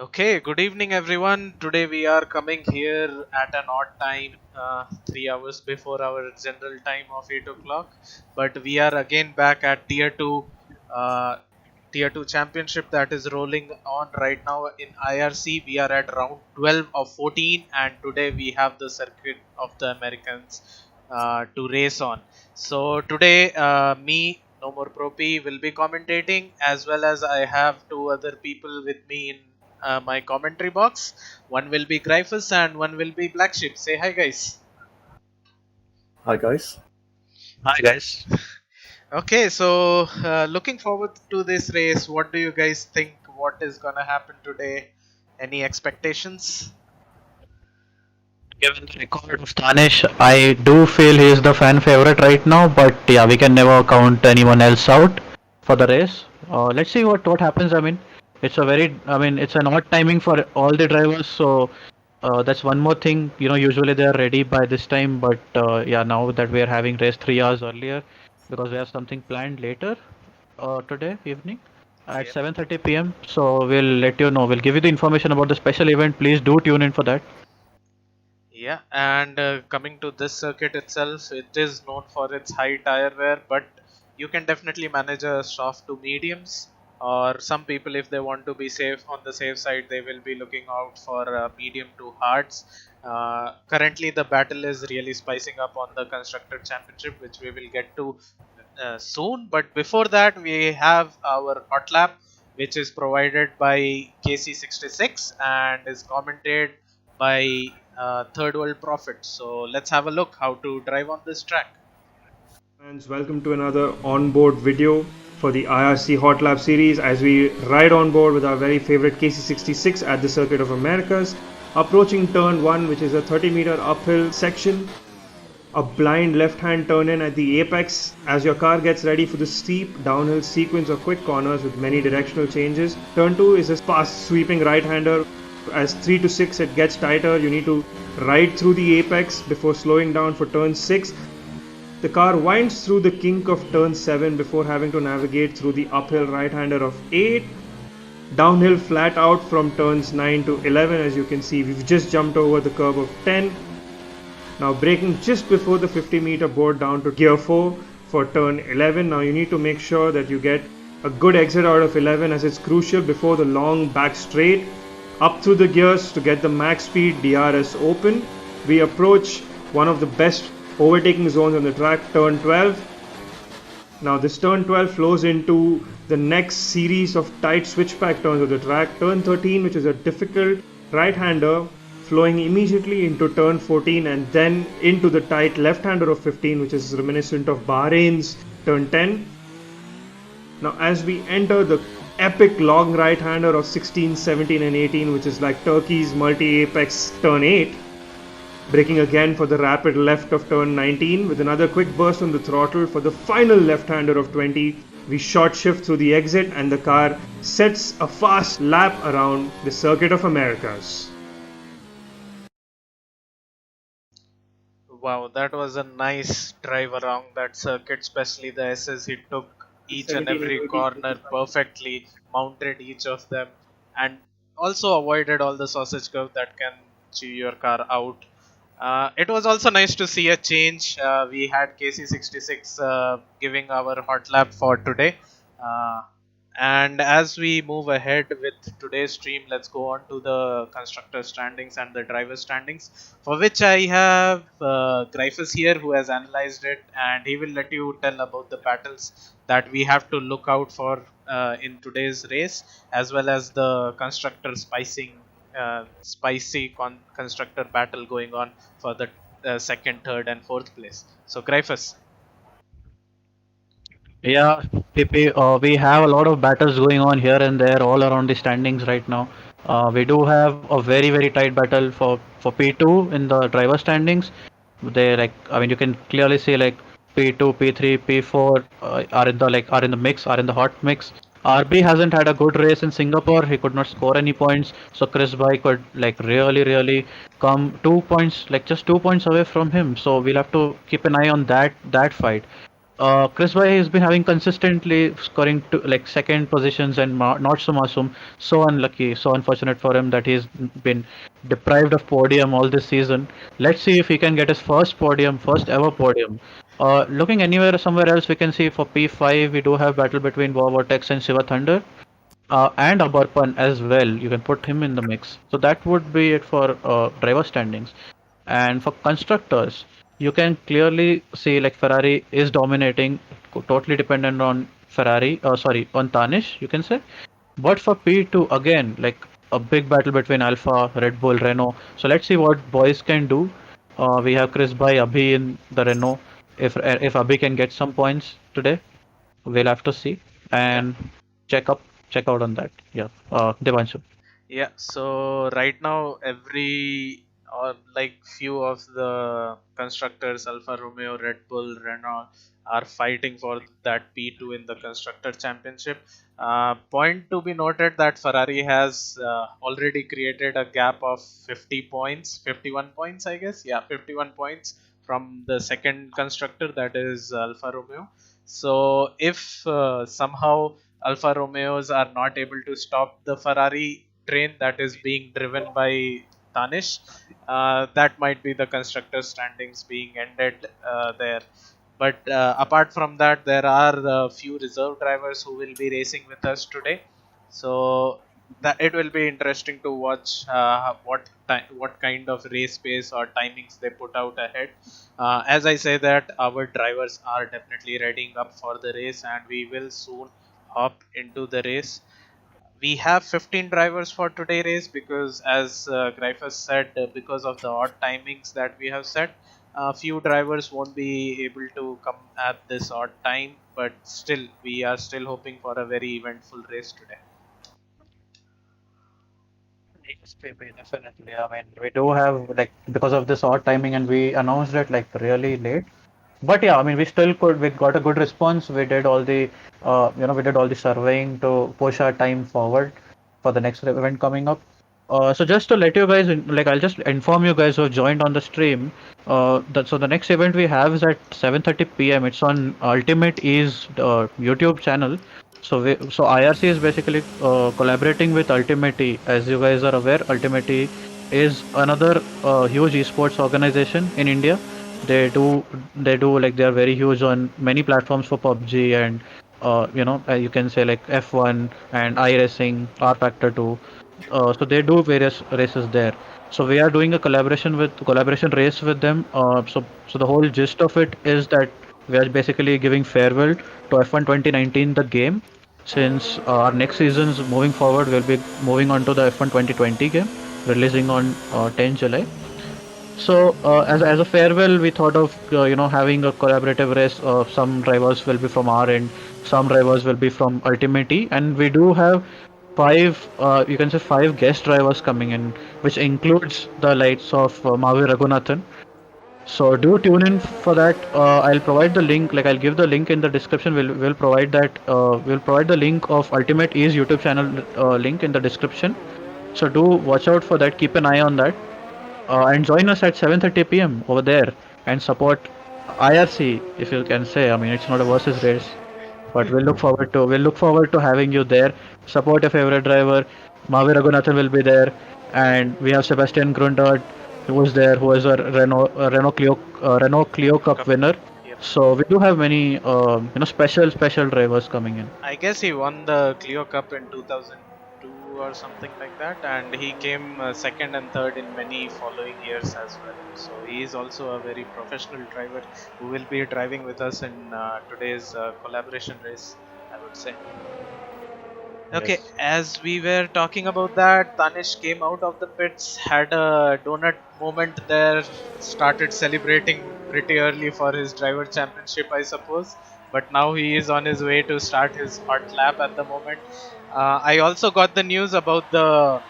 Okay, good evening everyone. Today we are coming here at an odd time, 3 hours before our general time of 8 o'clock. But we are again back at uh, Tier 2 championship that is rolling on right now in IRC. We are at round 12 of 14, and today we have the circuit of the Americans to race on. So today, no more Propi, will be commentating, as well as I have two other people with me in my commentary box. One will be GryphuS and one will be Black Sheep. Say hi, guys. Hi guys. Hi guys. Okay, so looking forward to this race. What do you guys think? What is gonna happen today? Any expectations? Given the record of Tanish, I do feel he is the fan favorite right now, but yeah, we can never count anyone else out for the race. Let's see what happens. It's an odd timing for all the drivers, so that's one more thing. Usually they are ready by this time, but yeah, now that we are having race 3 hours earlier, because we have something planned later today evening at Yep. 7:30 p.m. So we'll let you know. We'll give you the information about the special event. Please do tune in for that. Yeah, and coming to this circuit itself, it is known for its high tire wear, but you can definitely manage a soft to mediums. Or some people, if they want to be safe on the safe side, they will be looking out for medium to hards. Currently, the battle is really spicing up on the constructor championship, which we will get to soon. But before that, we have our hot lap, which is provided by KC66 and is commented by Third World Profit. So let's have a look how to drive on this track. Friends, welcome to another onboard video for the IRC Hot Lap series as we ride on board with our very favorite KC66 at the Circuit of Americas, approaching turn 1, which is a 30-meter uphill section, a blind left-hand turn in at the apex as your car gets ready for the steep downhill sequence of quick corners with many directional changes. Turn 2 is a fast sweeping right-hander. As 3 to 6 it gets tighter, you need to ride through the apex before slowing down for turn 6. The car winds through the kink of turn 7 before having to navigate through the uphill right-hander of 8. Downhill flat out from turns 9 to 11. As you can see, we've just jumped over the curve of 10. Now braking just before the 50-meter board down to gear 4 for turn 11. Now you need to make sure that you get a good exit out of 11 as it's crucial before the long back straight. Up through the gears to get the max speed DRS open. We approach one of the best overtaking zones on the track, turn 12. Now this turn 12 flows into the next series of tight switchback turns of the track. Turn 13, which is a difficult right-hander, flowing immediately into turn 14 and then into the tight left-hander of 15, which is reminiscent of Bahrain's turn 10. Now as we enter the epic long right-hander of 16, 17 and 18, which is like Turkey's multi-apex turn 8, braking again for the rapid left of turn 19 with another quick burst on the throttle for the final left-hander of 20. We short shift through the exit and the car sets a fast lap around the Circuit of Americas. Wow, that was a nice drive around that circuit, especially the SS. He took each and 17 and every 18. corner perfectly, mounted each of them, and also avoided all the sausage curve that can chew your car out. It was also nice to see a change. We had KC66 giving our hot lap for today. Uh, and as we move ahead with today's stream, let's go on to the constructor standings and the driver standings, for which I have GryphuS here who has analyzed it, and he will let you tell about the battles that we have to look out for in today's race, as well as the constructor spicy constructor battle going on for the second, third, and fourth place. So, GryphuS. Yeah, PP, we have a lot of battles going on here and there all around the standings right now. We do have a very very tight battle for P2 in the driver standings. You can clearly see like P2, P3, P4 are in the mix, are in the hot mix. RB hasn't had a good race in Singapore. He could not score any points, so Chris Bai could like really come 2 points, like just 2 points away from him. So we'll have to keep an eye on that fight. Chris Bhai has been having consistently scoring to like second positions and not so Masum. So unlucky, so unfortunate for him that he's been deprived of podium all this season. Let's see if he can get his first podium, first ever podium. Looking anywhere somewhere else, we can see for P5 we do have battle between War Vortex and Shiva Thunder. And Abarpan as well. You can put him in the mix. So that would be it for driver standings. And for constructors, you can clearly see like Ferrari is dominating, totally dependent on Ferrari. Sorry, on Tanish, you can say. But for P2, again, like a big battle between Alpha, Red Bull, Renault. So let's see what boys can do. We have Chris Bhai, Abhi in the Renault. If Abhi can get some points today, we'll have to see Yeah. and check up check out on that. Yeah. Devanshu. Yeah, so right now every or like few of the constructors, Alfa Romeo, Red Bull, Renault, are fighting for that P2 in the constructor championship. Point to be noted that Ferrari has already created a gap of 50 points, 51 points, I guess. Yeah, 51 points from the second constructor, that is Alfa Romeo. So if somehow Alfa Romeos are not able to stop the Ferrari train that is being driven by Tanish, that might be the constructor standings being ended there. But apart from that, there are a few reserve drivers who will be racing with us today. So that it will be interesting to watch what kind of race pace or timings they put out ahead. As I say that our drivers are definitely readying up for the race, and we will soon hop into the race. We have 15 drivers for today race because, as GryphuS said, because of the odd timings that we have set, a few drivers won't be able to come at this odd time, but still we are still hoping for a very eventful race today. Yes, maybe definitely. I mean, we do have like because of this odd timing, and we announced it like really late. But yeah, I mean, we still could. We got a good response. We did all the, we did all the surveying to push our time forward for the next event coming up. So just to let you guys, like, I'll just inform you guys who have joined on the stream. So the next event we have is at 7:30 p.m. It's on Ultimate Ease YouTube channel. So IRC is basically collaborating with Ultimate E. As you guys are aware, Ultimate E is another huge esports organization in India. They do like they are very huge on many platforms for PUBG and you can say like F1 and iRacing, R Factor 2. So they do various races there. So we are doing a collaboration race with them. So the whole gist of it is that we are basically giving farewell to F1 2019, the game, since our next seasons moving forward we'll be moving on to the F1 2020 game, releasing on 10 July. So as a farewell, we thought of having a collaborative race. Some drivers will be from our end, some drivers will be from Ultimate E, and we do have five, you can say five guest drivers coming in, which includes the likes of Mavi Raghunathan. So do tune in for that. I'll provide the link. Like I'll give the link in the description. We'll provide that. We'll provide the link of Ultimate E's YouTube channel link in the description. So do watch out for that. Keep an eye on that and join us at 7:30 p.m. over there and support IRC if you can say. I mean, it's not a versus race, but we'll look forward to having you there. Support your favorite driver. Mavi Raghunathan will be there, and we have Sebastian Grundert who is there, who is a Renault Clio Cup Cup. winner. Yep. So we do have many special drivers coming in. I guess he won the Clio Cup in 2002 or something like that, and he came second and third in many following years as well. So he is also a very professional driver who will be driving with us in today's collaboration race, I would say. Okay, Yes. as we were talking about that, Tanish came out of the pits, had a donut moment there, started celebrating pretty early for his driver championship, I suppose. But now he is on his way to start his hot lap at the moment. I also got the news about the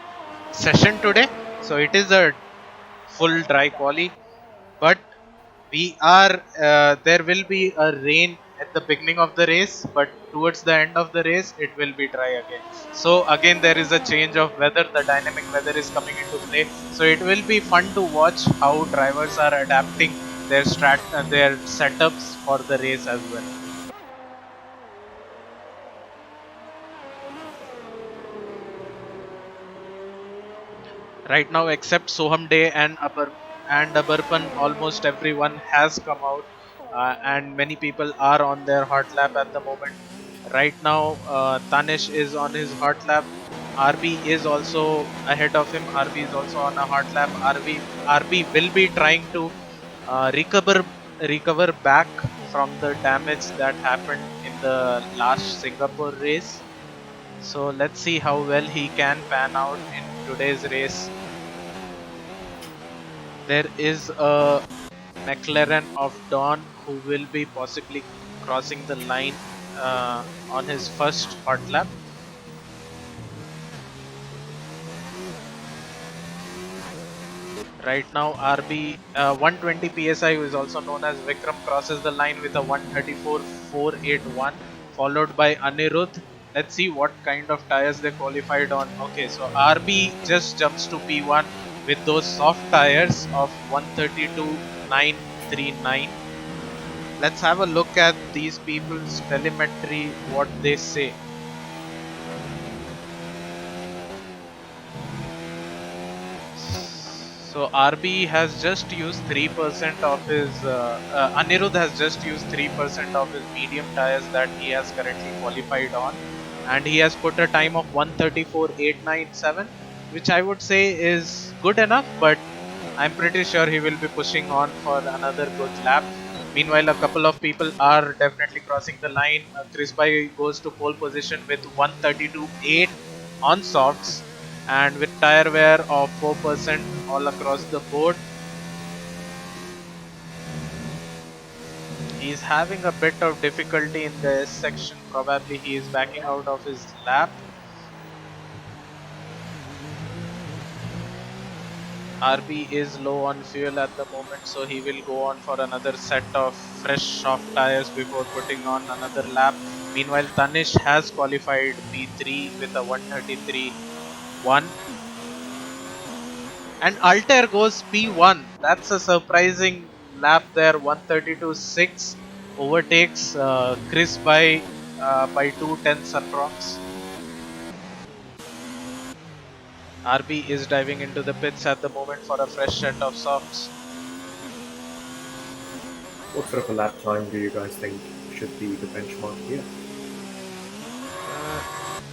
session today. So it is a full dry quali, but we are there will be a rain at the beginning of the race, but towards the end of the race it will be dry again. So again there is a change of weather, the dynamic weather is coming into play. So it will be fun to watch how drivers are adapting their their setups for the race as well. Right now, except Soham Day and Abarpan, almost everyone has come out, and many people are on their hot lap at the moment. Right now, Tanish is on his hot lap. RB is also ahead of him. RB is also on a hot lap. RB will be trying to recover back from the damage that happened in the last Singapore race. So let's see how well he can pan out in today's race. There is a McLaren of Dawn who will be possibly crossing the line on his first hot lap. Right now, RB 120 psi, who is also known as Vikram, crosses the line with a 134.481, followed by Anirudh. Let's see what kind of tires they qualified on. Okay, so RB just jumps to P1 with those soft tires of 132.939. Let's have a look at these people's telemetry, what they say. So RB has just used 3% of his, Anirudh has just used 3% of his medium tires that he has currently qualified on, and he has put a time of 134.897, which I would say is good enough, but I'm pretty sure he will be pushing on for another good lap. Meanwhile, a couple of people are definitely crossing the line. Chris Bai goes to pole position with 132.8 on softs and with tire wear of 4% all across the board. He is having a bit of difficulty in the S section. Probably he is backing out of his lap. RB is low on fuel at the moment, so he will go on for another set of fresh soft tires before putting on another lap. Meanwhile, Tanish has qualified P3 with a 133.1. And Altair goes P1. That's a surprising lap there. 132.6 overtakes Chris by 2/10 approx. RB is diving into the pits at the moment for a fresh set of softs. What sort of a lap time do you guys think should be the benchmark here?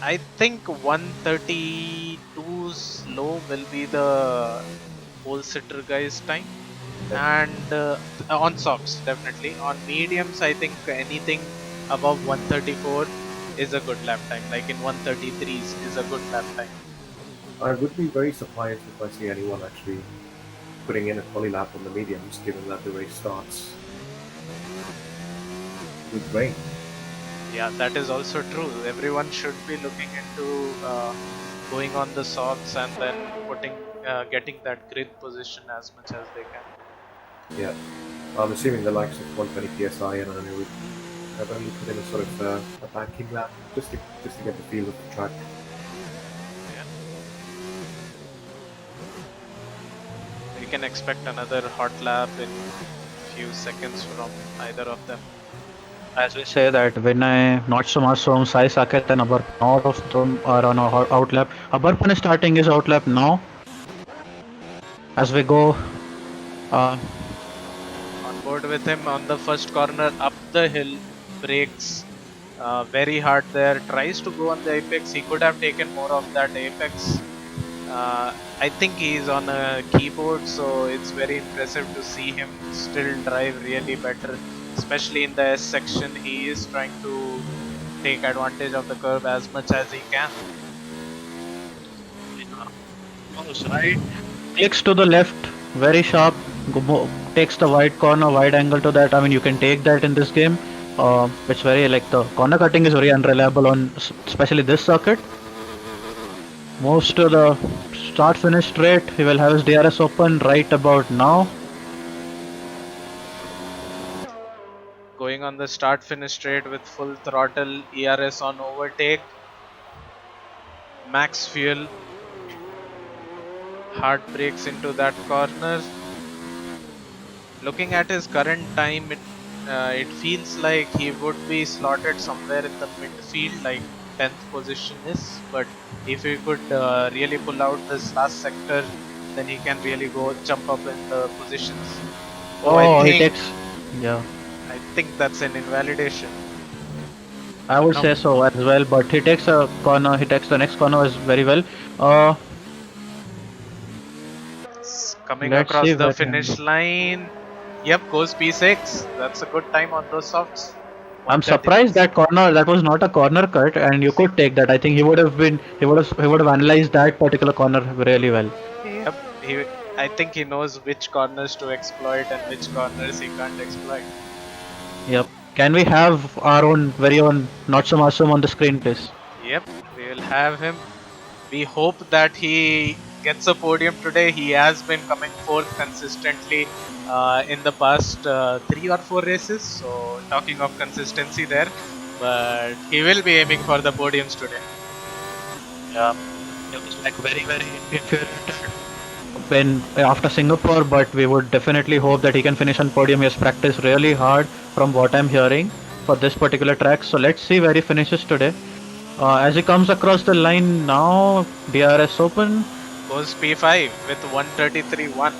I think 132 slow will be the pole sitter guy's time. And on softs, definitely. On mediums, I think anything above 134 is a good lap time. Like in 133s is a good lap time. I would be very surprised if I see anyone actually putting in a quali lap on the mediums, given that the race starts with rain. Yeah, that is also true. Everyone should be looking into going on the softs and then getting that grid position as much as they can. Yeah, I'm assuming the likes of 120 psi and I would have only put in a sort of a banking lap just to get the feel of the track. Yeah. We can expect another hot lap in a few seconds from either of them. As we say that Vinay, not so much from Sai Saket and Abarpan, all of them are on our outlap. Abarpan is starting his outlap now. As we go On board with him on the first corner, up the hill, brakes very hard there, tries to go on the apex. He could have taken more of that apex. I think he's on a keyboard, so it's very impressive to see him still drive really better, especially in the S section. He is trying to take advantage of the curve as much as he can. goes right, clicks to the left, very sharp, takes the wide corner, wide angle to that. I mean, you can take that in this game. It's very like the corner cutting is very unreliable on especially this circuit. Moves to the start finish straight. He will have his DRS open right about now. Going on the start finish straight with full throttle, ERS on overtake, max fuel, hard brakes into that corner. Looking at his current time, it feels like he would be slotted somewhere in the midfield, like 10th position is, but if he could really pull out this last sector, then he can really go jump up in the positions. Oh, Oh, he takes. Yeah, I think that's an invalidation. I would No, say so as well. But he takes a corner. He takes the next corner as very well. Uh, it's coming let's across see the where. finish line. Yep, goes P6. That's a good time on those softs. I'm surprised 136. that corner that was not a corner cut, and you could take that. I think he would have analyzed that particular corner really well. Yep, I think he knows which corners to exploit and which corners he can't exploit. Yep. Can we have our own very own not so awesome on the screen, please? Yep, we will have him. We hope that he gets a podium today. He has been coming fourth consistently in the past 3 or 4 races. So, talking of consistency there, but he will be aiming for the podiums today. Yeah. It was like very infuriated when after Singapore, but we would definitely hope that he can finish on podium. He has practiced really hard from what I'm hearing for this particular track. So let's see where he finishes today. As he comes across the line now, DRS open. Goes P5 with 133.1.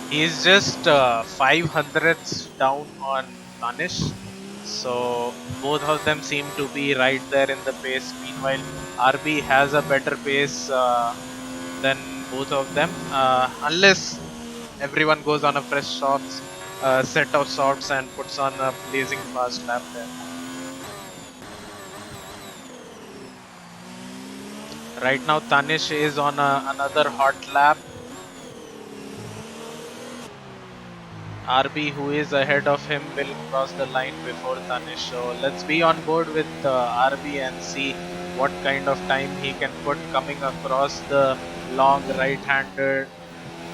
He's just 500ths down on Tanish. So both of them seem to be right there in the pace. Meanwhile, RB has a better pace than both of them, unless everyone goes on a fresh set of softs and puts on a blazing fast lap there. Right now, Tanish is on another hot lap. RB, who is ahead of him, will cross the line before Tanish. So let's be on board with RB and see what kind of time he can put coming across the long right-hander.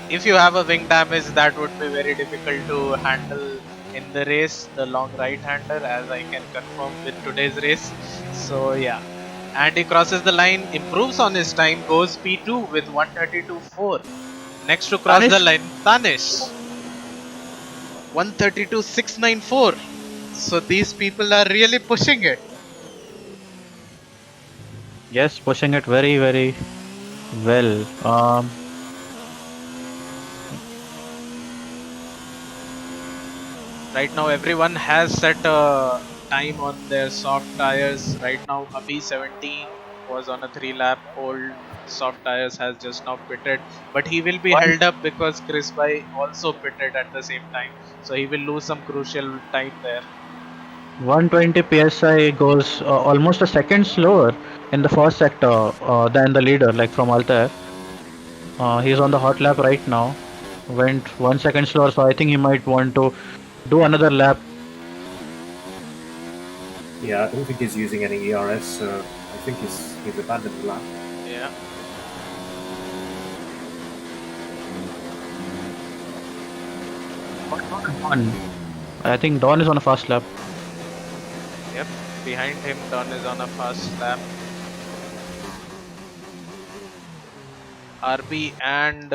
If you have a wing damage, that would be very difficult to handle in the race, the long right-hander, as I can confirm with today's race. So yeah, and he crosses the line, improves on his time, goes P2 with 132.4. Next to cross the line, Tanish. 132.694. So these people are really pushing it. Yes, pushing it very well. Right now, everyone has set a time on their soft tires. Right now, Abhi 17 was on a 3-lap old soft tires, has just now pitted, but he will be held up because Chris Bhai also pitted at the same time, so he will lose some crucial time there. 120 psi goes almost a second slower in the first sector than the leader, like from Altair. He's on the hot lap right now. Went 1 second slower, so I think he might want to do another lap. Yeah, I don't think he's using any ERS, so I think he's abandoned the lap. Yeah. Don. I think Don is on a fast lap. Yep. Behind him, Don is on a fast lap. RB and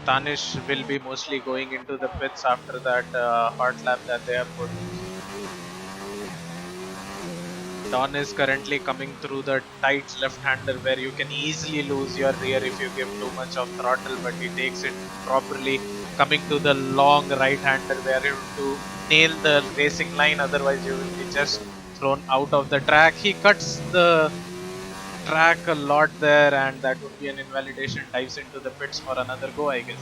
Tanish will be mostly going into the pits after that hot lap that they have put. Don is currently coming through the tight left-hander where you can easily lose your rear if you give too much of throttle, but he takes it properly. Coming to the long right-hander where you have to nail the racing line, otherwise you will be just thrown out of the track. He cuts the track a lot there, and that would be an invalidation. Dives into the pits for another go, I guess.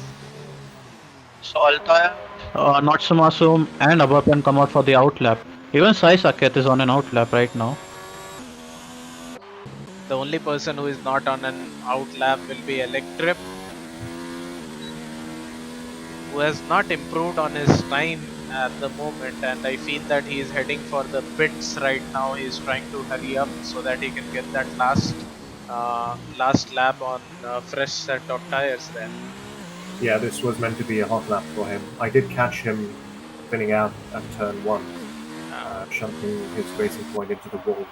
So Altair, Natsumasum and Abapan come out for the outlap. Even Sai Saket is on an outlap right now. The only person who is not on an outlap will be Electrip, who has not improved on his time at the moment, and I feel that he is heading for the pits right now. He is trying to hurry up so that he can get that last lap on fresh set of tires there. Yeah, this was meant to be a hot lap for him. I did catch him spinning out at turn 1, shunting his racing point into the wall.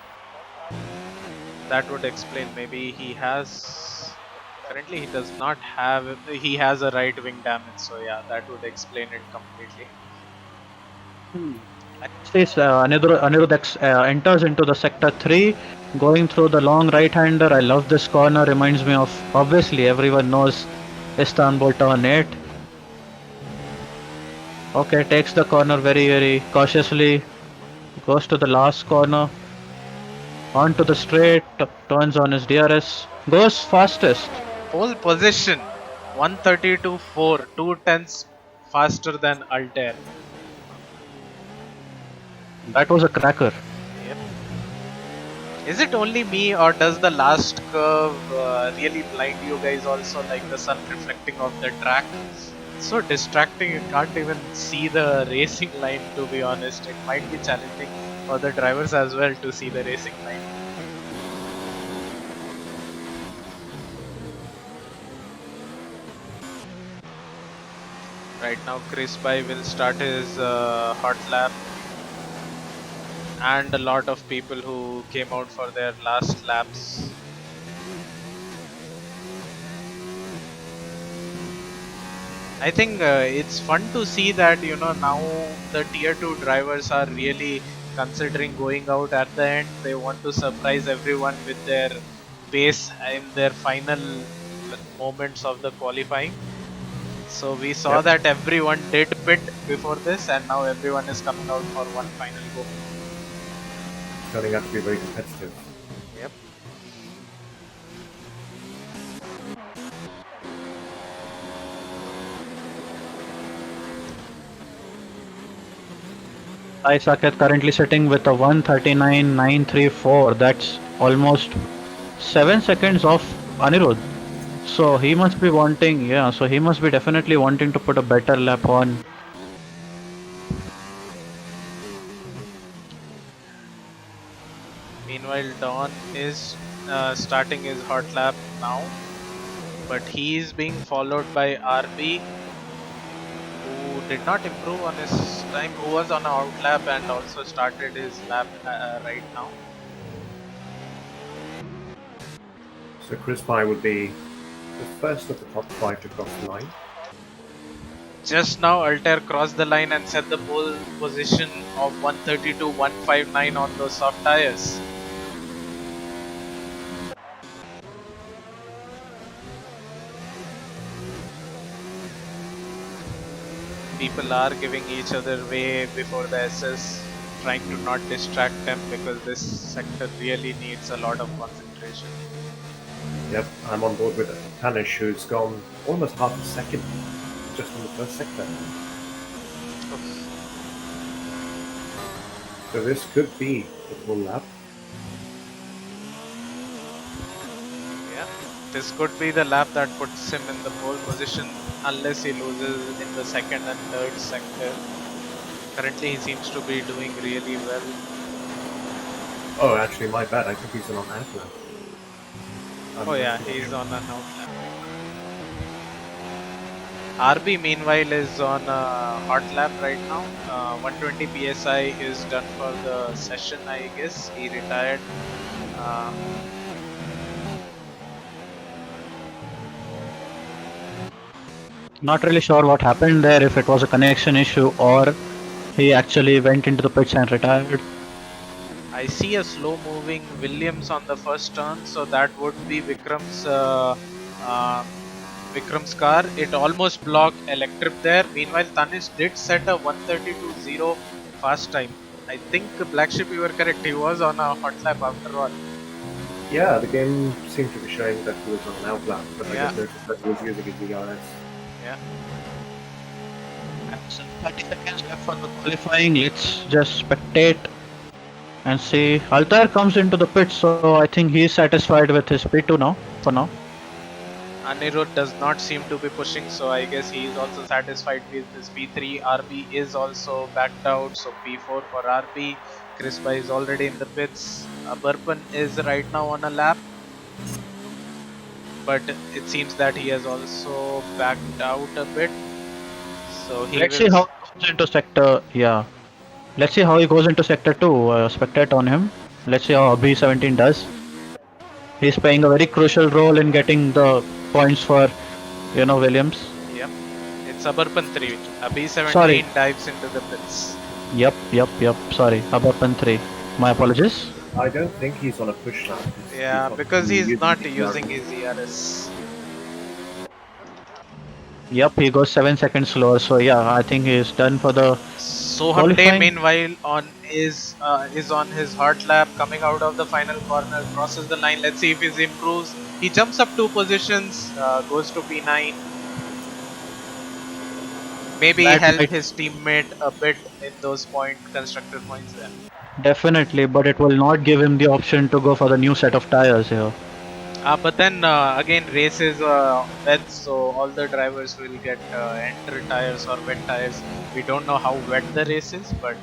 That would explain. Maybe he has. Currently, he does not have. He has a right wing damage, so yeah, that would explain it completely. Says Anirudh enters into the sector 3, going through the long right-hander. I love this corner. Reminds me of, obviously everyone knows, Istanbul turn 8. Okay, takes the corner very cautiously. Goes to the last corner. Onto the straight. Turns on his DRS. Goes fastest. Pole position 132.4, 2 tenths faster than Altair. That was a cracker. Yep. Is it only me, or does the last curve really blind you guys also, like the sun reflecting off the track? It's so distracting, you can't even see the racing line, to be honest. It might be challenging for the drivers as well to see the racing line. Right now Chris Bai will start his hot lap, and a lot of people who came out for their last laps. I think it's fun to see that, you know, now the tier 2 drivers are really considering going out at the end. They want to surprise everyone with their pace in their final moments of the qualifying. So we saw that everyone did pit before this, and now everyone is coming out for one final go. Turning out to be very competitive. Yep. Sai Saket currently sitting with a 139.934. That's almost 7 seconds off Anirudh. So he must be wanting, so he must be definitely wanting to put a better lap on. Meanwhile, Don is starting his hot lap now, but he is being followed by RB, who did not improve on his time, who was on an out lap and also started his lap right now. So Chris Bai would be the first of the top 5 to cross the line. Just now Altair crossed the line and set the pole position of 132.159 on those soft tires. People are giving each other way before the SS, trying to not distract them, because this sector really needs a lot of concentration. Yep, I'm on board with Tanish, who's gone almost half a second just in the first sector. So this could be the full lap. Yeah, this could be the lap that puts him in the pole position, unless he loses in the second and third sector. Currently he seems to be doing really well. Oh, actually, my bad. I think he's on out lap. Oh yeah, he's on an out lap. RB meanwhile is on a hot lap right now. 120 psi is done for the session, I guess. He retired. Not really sure what happened there, if it was a connection issue or he actually went into the pits and retired. I see a slow moving Williams on the first turn, so that would be Vikram's car. It almost blocked Electrip there. Meanwhile, Tanish did set a 132.0 fast time. I think Black Sheep, you were correct. He was on a hot lap after all. Yeah, the game seemed to be showing that he was on an out lap, but I Yeah. just noticed that he was using his DRS. Yeah. 30 seconds left for the qualifying. Let's just spectate and see. Altair comes into the pit, so I think he's satisfied with his P2 now, for now. Anirudh does not seem to be pushing, so I guess he is also satisfied with his P3. RB is also backed out, so P4 for RB. Chris Bai is already in the pits. Burpan is right now on a lap, but it seems that he has also backed out a bit. So Let's see how he goes into sector. Let's see how he goes into sector 2. Spectate on him. Let's see how B17 does. He's playing a very crucial role in getting the points for, Williams. Yep, it's Burpan 3. B17 Sorry. dives into the pits. Yep. Sorry, above turn 3. My apologies. I don't think he's on a push now. He's Yeah, because obviously he's using not the using ERC. his ERS. Yep, he goes 7 seconds slower. So yeah, I think he's done for the Soham Day, qualifying. meanwhile, is on his hot lap, coming out of the final corner, crosses the line. Let's see if he improves. He jumps up 2 positions, goes to P9. Maybe That help might his teammate a bit in those constructor points there. definitely, but it will not give him the option to go for the new set of tires here. But then again, race is wet, so all the drivers will get enter tires or wet tires. We don't know how wet the race is, but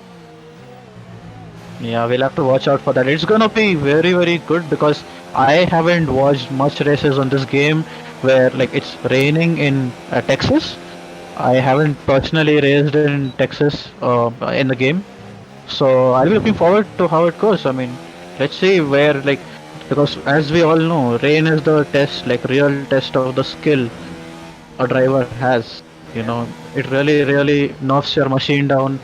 Yeah, we'll have to watch out for that. It's gonna be very good because I haven't watched much races on this game where like it's raining in Texas. I haven't personally raced in Texas in the game, so I'll be looking forward to how it goes. I mean, let's see where like because as we all know, rain is the test, like real test of the skill a driver has. You yeah. know, it really knocks your machine down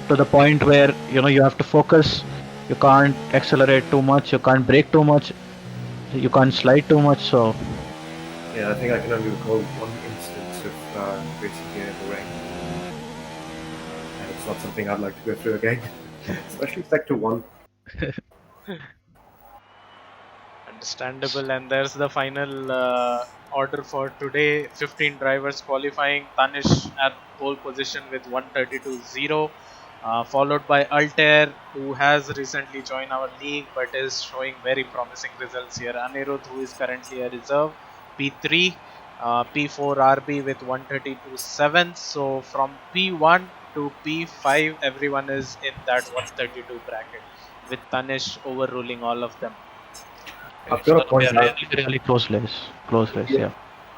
to the point where you have to focus. You can't accelerate too much. You can't brake too much. You can't slide too much. So Yeah, I think I can only recall one instance of racing here in the rain. And it's not something I'd like to go through again. Especially Sector 1. Understandable, and there's the final order for today. 15 drivers qualifying. Tanish at pole position with 132.0, followed by Altair, who has recently joined our league but is showing very promising results here. Anirudh, who is currently a reserve, P3, P4 RB with 132.7. So from P1 to P5, everyone is in that 132 bracket, with Tanish overruling all of them. I've it's got to gonna be a point out, really close race. Close race, yeah, yeah.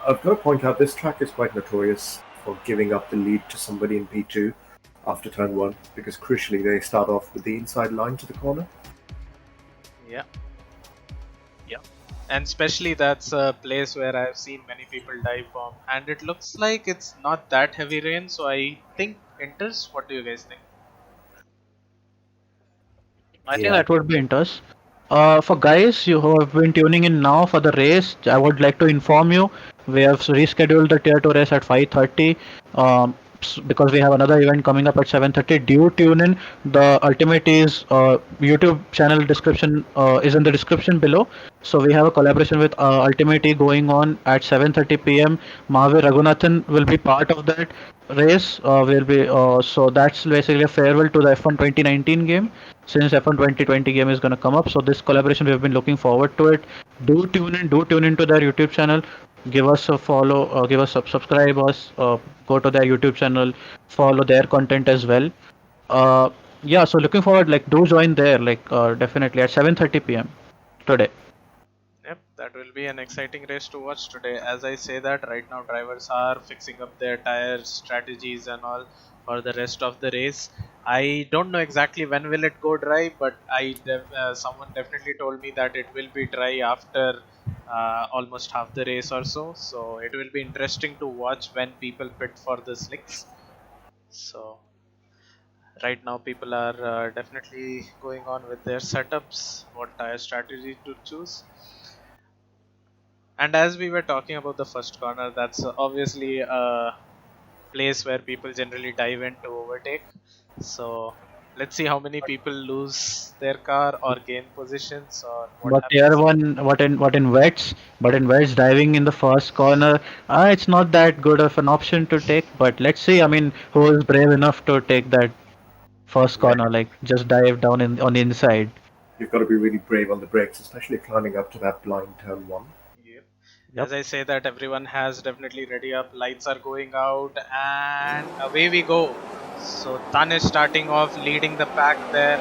I've got to point out this track is quite notorious for giving up the lead to somebody in P2 after turn 1 because crucially they start off with the inside line to the corner. Yeah. And especially that's a place where I've seen many people dive from, and it looks like it's not that heavy rain, so I think enters. What do you guys think? I think Yeah, that would be interesting. For guys you who have been tuning in now for the race, I would like to inform you we have rescheduled the tier 2 race at 5:30 because we have another event coming up at 7:30. Do tune in. The ultimate is YouTube channel description is in the description below. So we have a collaboration with Ultimate going on at 7:30 p.m. Mahavir Raghunathan will be part of that race. Will be so that's basically a farewell to the F1 2019 game since F1 2020 game is going to come up. So this collaboration we have been looking forward to it. Do tune into their YouTube channel. Give us a follow. Give us subscribe us. Go to their YouTube channel. Follow their content as well. Uh, yeah. So looking forward. Like do join there. Like definitely at 7:30 p.m. today. Yep, that will be an exciting race to watch today. As I say that, right now drivers are fixing up their tires, strategies, and all for the rest of the race. I don't know exactly when will it go dry, but someone definitely told me that it will be dry after almost half the race or so. So it will be interesting to watch when people pit for the slicks. So right now people are definitely going on with their setups, what tire strategy to choose. And as we were talking about the first corner, that's obviously a place where people generally dive in to overtake. So let's see how many people lose their car or gain positions or what But tier happens. one, what in wets? But in wets, diving in the first corner, it's not that good of an option to take. But let's see. I mean, who is brave enough to take that first yeah, corner? Like just dive down in on the inside. you've got to be really brave on the brakes, especially climbing up to that blind turn 1. Yep. Yep. As I say that, everyone has definitely ready up. Lights are going out and away we go. So Tanish starting off leading the pack there.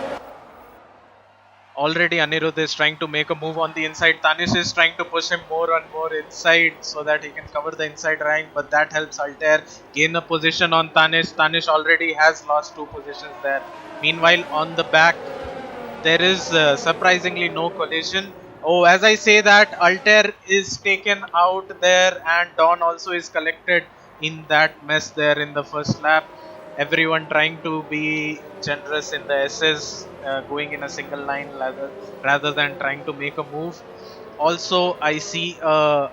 Already Anirudh is trying to make a move on the inside. Tanish is trying to push him more and more inside so that he can cover the inside line, but that helps Altair gain a position on Tanish. Tanish already has lost 2 positions there. Meanwhile, on the back, there is surprisingly no collision. Oh, as I say that, Altair is taken out there and Dawn also is collected in that mess there in the first lap. everyone trying to be generous in the SS, going in a single line rather than trying to make a move. Also, I see Alfa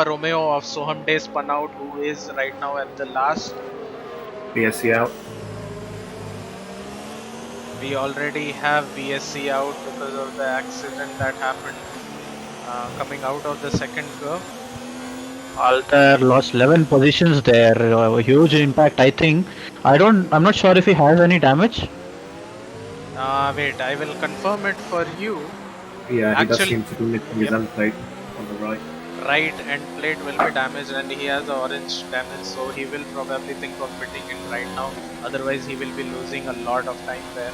Romeo of Soham Day spun out, who is right now at the last. BSC out. We already have VSC out because of the accident that happened coming out of the second curve. Altair lost 11 positions there. A huge impact, I think. I'm not sure if he has any damage. Wait, I will confirm it for you. Yeah, he does Actually, seem to be missing his yep, end plate on the right. right end plate will be damaged, and he has the orange damage, so he will probably think of pitting it right now. Otherwise, he will be losing a lot of time there.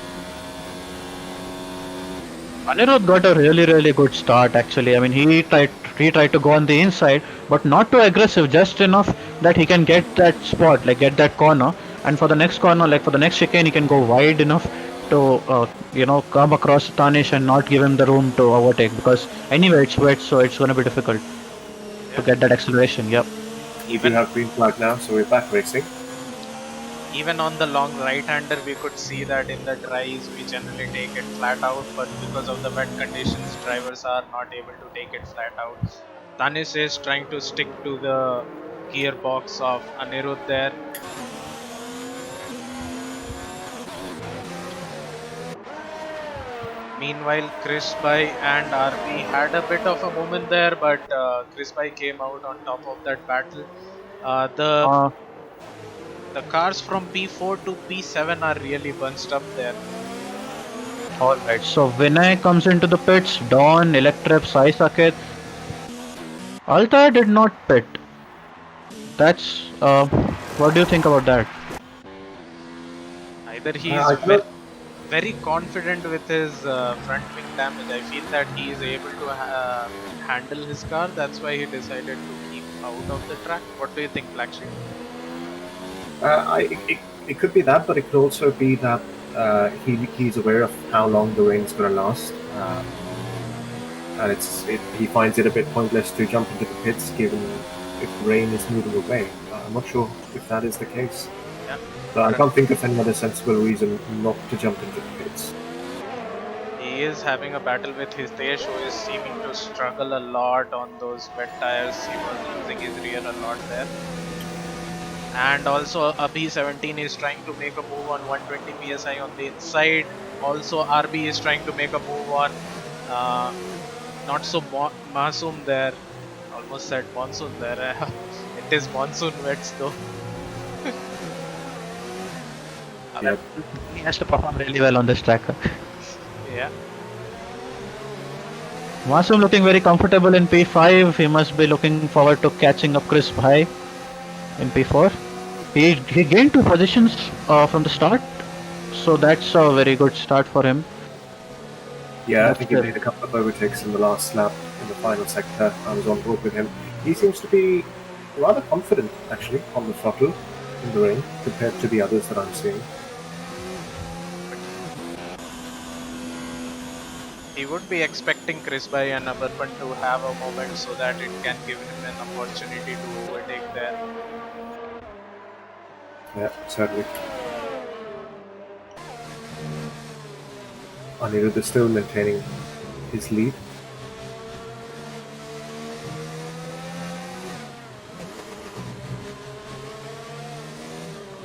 Anirudh got a really good start actually. I mean he tried to go on the inside, but not too aggressive, just enough that he can get that spot, like get that corner. And for the next corner, like for the next chicane, he can go wide enough to come across Tanish and not give him the room to overtake, because anyway it's wet, so it's gonna be difficult to get that acceleration. Yep. We do have green flag now, so we're back racing. Even on the long right-hander, we could see that in the dries we generally take it flat out, but because of the wet conditions, drivers are not able to take it flat out. Tanis is trying to stick to the gearbox of Anirudh there. Meanwhile, Chris Bhai and RB had a bit of a moment there, but Chris Bhai came out on top of that battle. The cars from P4 to P7 are really bunched up there. Alright, so Vinay comes into the pits, Dawn, Electrep, Sai Saket. Altair did not pit. That's what do you think about that? Either he is very confident with his front wing damage. I feel that he is able to handle his car. That's why he decided to keep out of the track. What do you think, Black Sheep? It could be that, but it could also be that he's aware of how long the rain's going to last, and he finds it a bit pointless to jump into the pits given if rain is moving away. I'm not sure if that is the case. Yeah. But I can't think of any other sensible reason not to jump into the pits. He is having a battle with his Hitesh, who is seeming to struggle a lot on those wet tires. He was losing his rear a lot there. And also Abhi17 is trying to make a move on 120 psi on the inside. Also RB is trying to make a move on not so Masoom there. Almost said monsoon there. It is monsoon wets though. Yep. He has to perform really well on this track. Yeah. Masoom looking very comfortable in P5. He must be looking forward to catching up Chris Bhai in P4. He gained 2 positions from the start, so that's a very good start for him. Yeah, I think he made a couple of overtakes in the last lap in the final sector. I was on board with him. He seems to be rather confident, actually, on the throttle in the rain compared to the others that I'm seeing. He would be expecting Chris Bhai and Abarpan to have a moment so that it can give him an opportunity to overtake there. Yeah, certainly. Anirudh is still maintaining his lead.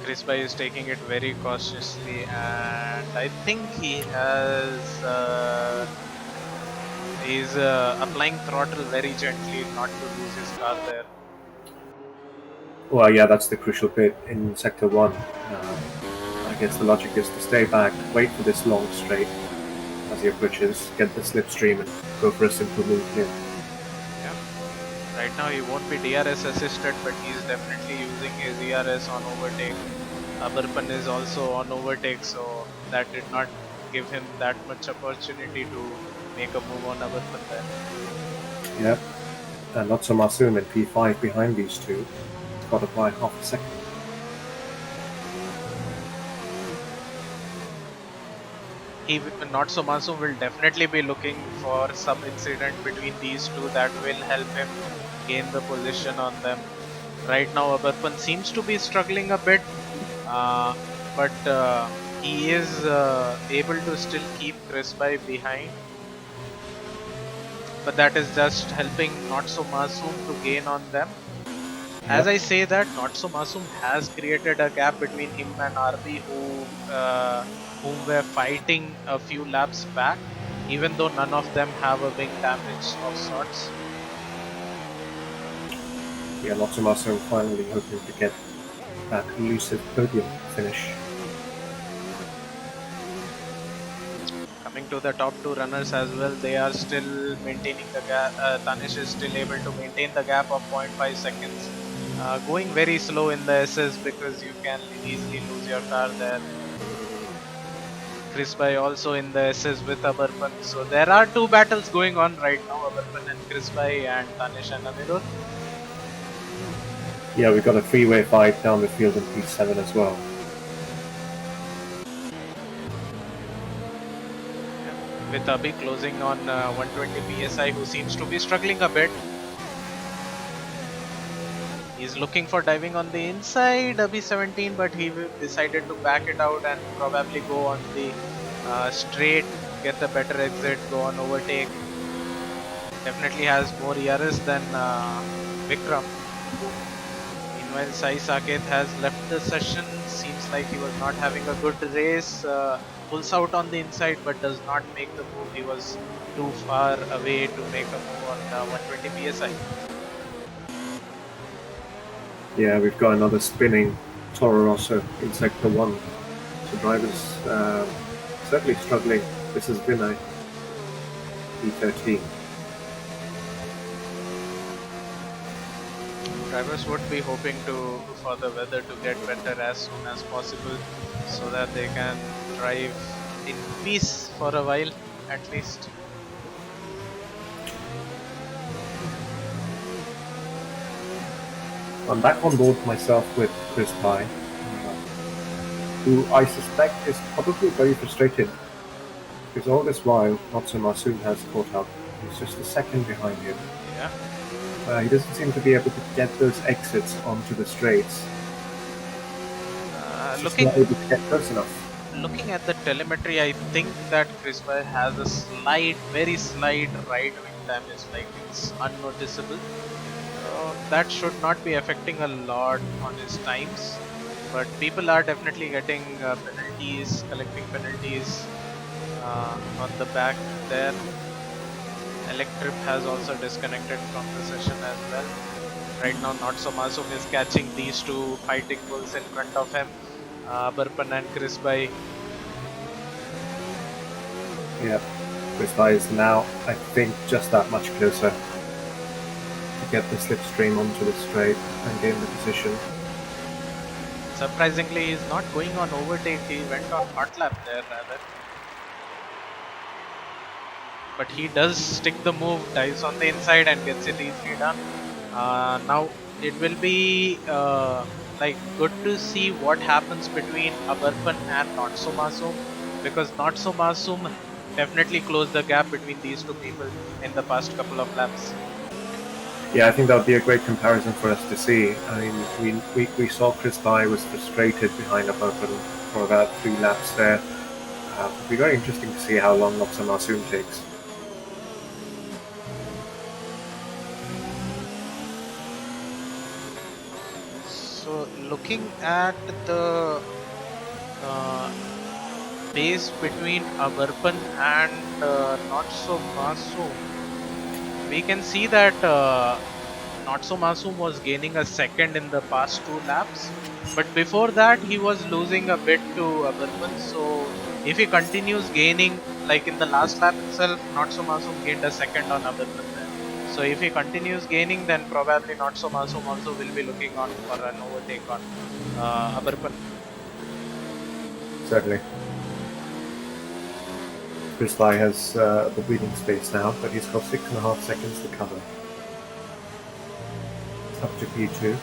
Chris Bhai is taking it very cautiously, and I think he has he's applying throttle very gently not to lose his car there. Well, yeah, that's the crucial bit in Sector 1. I guess the logic is to stay back, wait for this long straight as he approaches, get the slipstream and go for a simple move here. Yeah. Right now he won't be DRS assisted, but he's definitely using his ERS on overtake. Abarpan is also on overtake, so that did not give him that much opportunity to make a move on Abarpan there. Yeah, and not so Masoom and P5 behind these two. Got it by half a second. Not so Masoom will definitely be looking for some incident between these two that will help him gain the position on them. Right now Abarpan seems to be struggling a bit. but he is able to still keep Crispy behind. But that is just helping Not So Masoom to gain on them. As I say that, Not So Masoom has created a gap between him and RB, whom were fighting a few laps back, even though none of them have a wing damage of sorts. Yeah, Not So Masoom finally hoping to get that elusive podium finish. Coming to the top two runners as well, they are still maintaining the gap. Tanish is still able to maintain the gap of 0.5 seconds. Going very slow in the SS because you can easily lose your car there. Crispy also in the SS with Abarpan. So there are two battles going on right now, Abarpan and Crispy and Tanish and Amirul. Yeah, we've got a three-way fight down the field in P7 as well. With Abhi closing on 120 PSI, who seems to be struggling a bit. He's looking for diving on the inside, Abhi 17, but he decided to back it out and probably go on the straight, get the better exit, go on overtake. Definitely has more ERS than Vikram. Meanwhile, Sai Saket has left the session. Seems like he was not having a good race. Pulls out on the inside but does not make the move. He was too far away to make a move on 120 PSI. Yeah, we've got another spinning Toro Rosso in Sector 1. So drivers certainly struggling. This has been a P13. Drivers would be hoping for the weather to get better as soon as possible so that they can drive in peace for a while at least. I'm back on board myself with Crispy, who I suspect is probably very frustrated because all this while Not So Masoom has caught up. He's just a second behind him. Yeah. He doesn't seem to be able to get those exits onto the straights. Looking not able to get close enough. Looking at the telemetry, I think that Crispy has a slight, very slight right wing damage, like it's unnoticeable. That should not be affecting a lot on his times, but people are definitely getting penalties, collecting penalties on the back there. Electrip has also disconnected from the session as well. Right now, Not So Masoom is catching these two fighting bulls in front of him, Abarpan and Crispy. Yeah, Crispy is now, I think, just that much closer to get the slipstream onto the straight and gain the position. Surprisingly, he's not going on overtake, he went on hot lap there rather. But he does stick the move, dives on the inside and gets it easily done. Now it will be like good to see what happens between Abarpan and Not So Masoom, because Not So Masoom definitely closed the gap between these two people in the past couple of laps. Yeah, I think that would be a great comparison for us to see. I mean, we saw Crispy was frustrated behind Abarpan for about 3 laps there. It'll be very interesting to see how long Not So Masoom takes. So looking at the pace between Abarpan and Not So Masoom, we can see that Not So Masoom was gaining a second in the past 2 laps, but before that he was losing a bit to Abarpan. So if he continues gaining, like in the last lap itself, Not So Masoom gained a second on Abarpan there. So if he continues gaining, then probably Not So Masoom also will be looking on for an overtake on Abarpan. Certainly. Crispy has the breathing space now, but he's got 6.5 seconds to cover. Up to P2.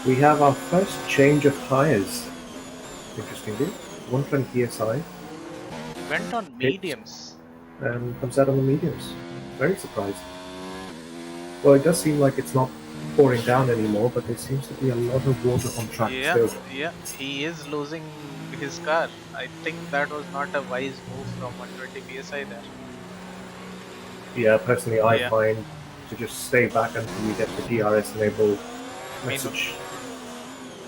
We have our first change of tyres. Interestingly, 120 PSI. Went on mediums. And comes out on the mediums. Very surprised. Well, it does seem like it's not pouring down anymore, but there seems to be a lot of water on track Yeah, still. yeah, he is losing his car. I think that was not a wise move from 120 psi there. Yeah, personally, I Yeah. find to just stay back until you get the DRS enabled Mean message.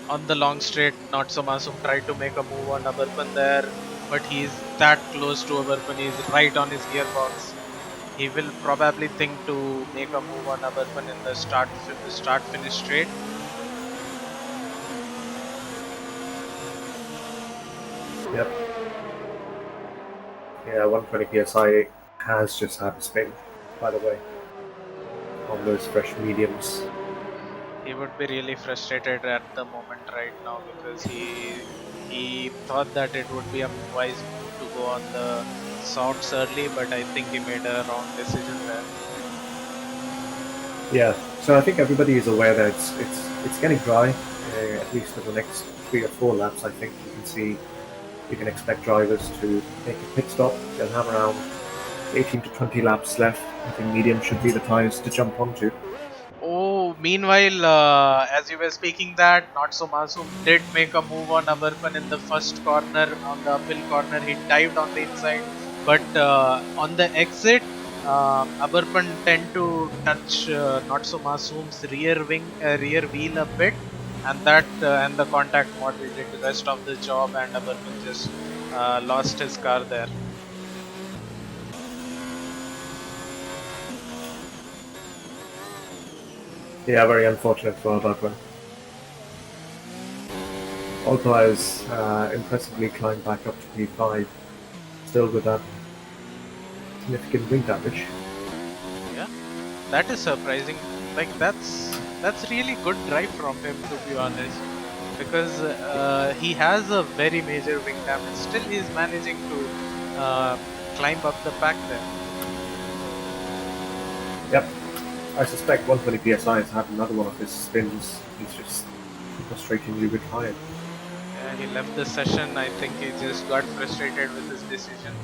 on the long straight, Not So Masum tried to make a move on Abarpan there, but he's that close to Abarpan. He's right on his gearbox. He will probably think to make a move on Abarpan in the start finish straight. Yep. Yeah, 120 psi has just had a spin, by the way, on those fresh mediums. He would be really frustrated at the moment right now because he thought that it would be a wise move to go on the softs early, but I think he made a wrong decision there. Yeah, so I think everybody is aware that it's getting dry, at least for the next 3 or 4 laps. I think you can expect drivers to make a pit stop. They'll have around 18 to 20 laps left. I think medium should be the tires to jump onto. Oh, meanwhile, as you were speaking that, Not So Masum did make a move on Abarpan in the first corner, on the uphill corner. He dived on the inside, but on the exit, Abarpan tend to touch Not So Masum's rear wheel a bit, and and the contact model did the rest of the job, and Abarpan just lost his car there. Yeah, very unfortunate for Albarquin. All tires impressively climbed back up to P5, still with that significant wing damage. Yeah, that is surprising. Like that's really good drive from him, to be honest, because he has a very major wing damage. Still, he is managing to climb up the pack there. Yep, I suspect 120 psi has had another one of his spins. He's just frustratingly retired. Yeah, he left the session. I think he just got frustrated with his decision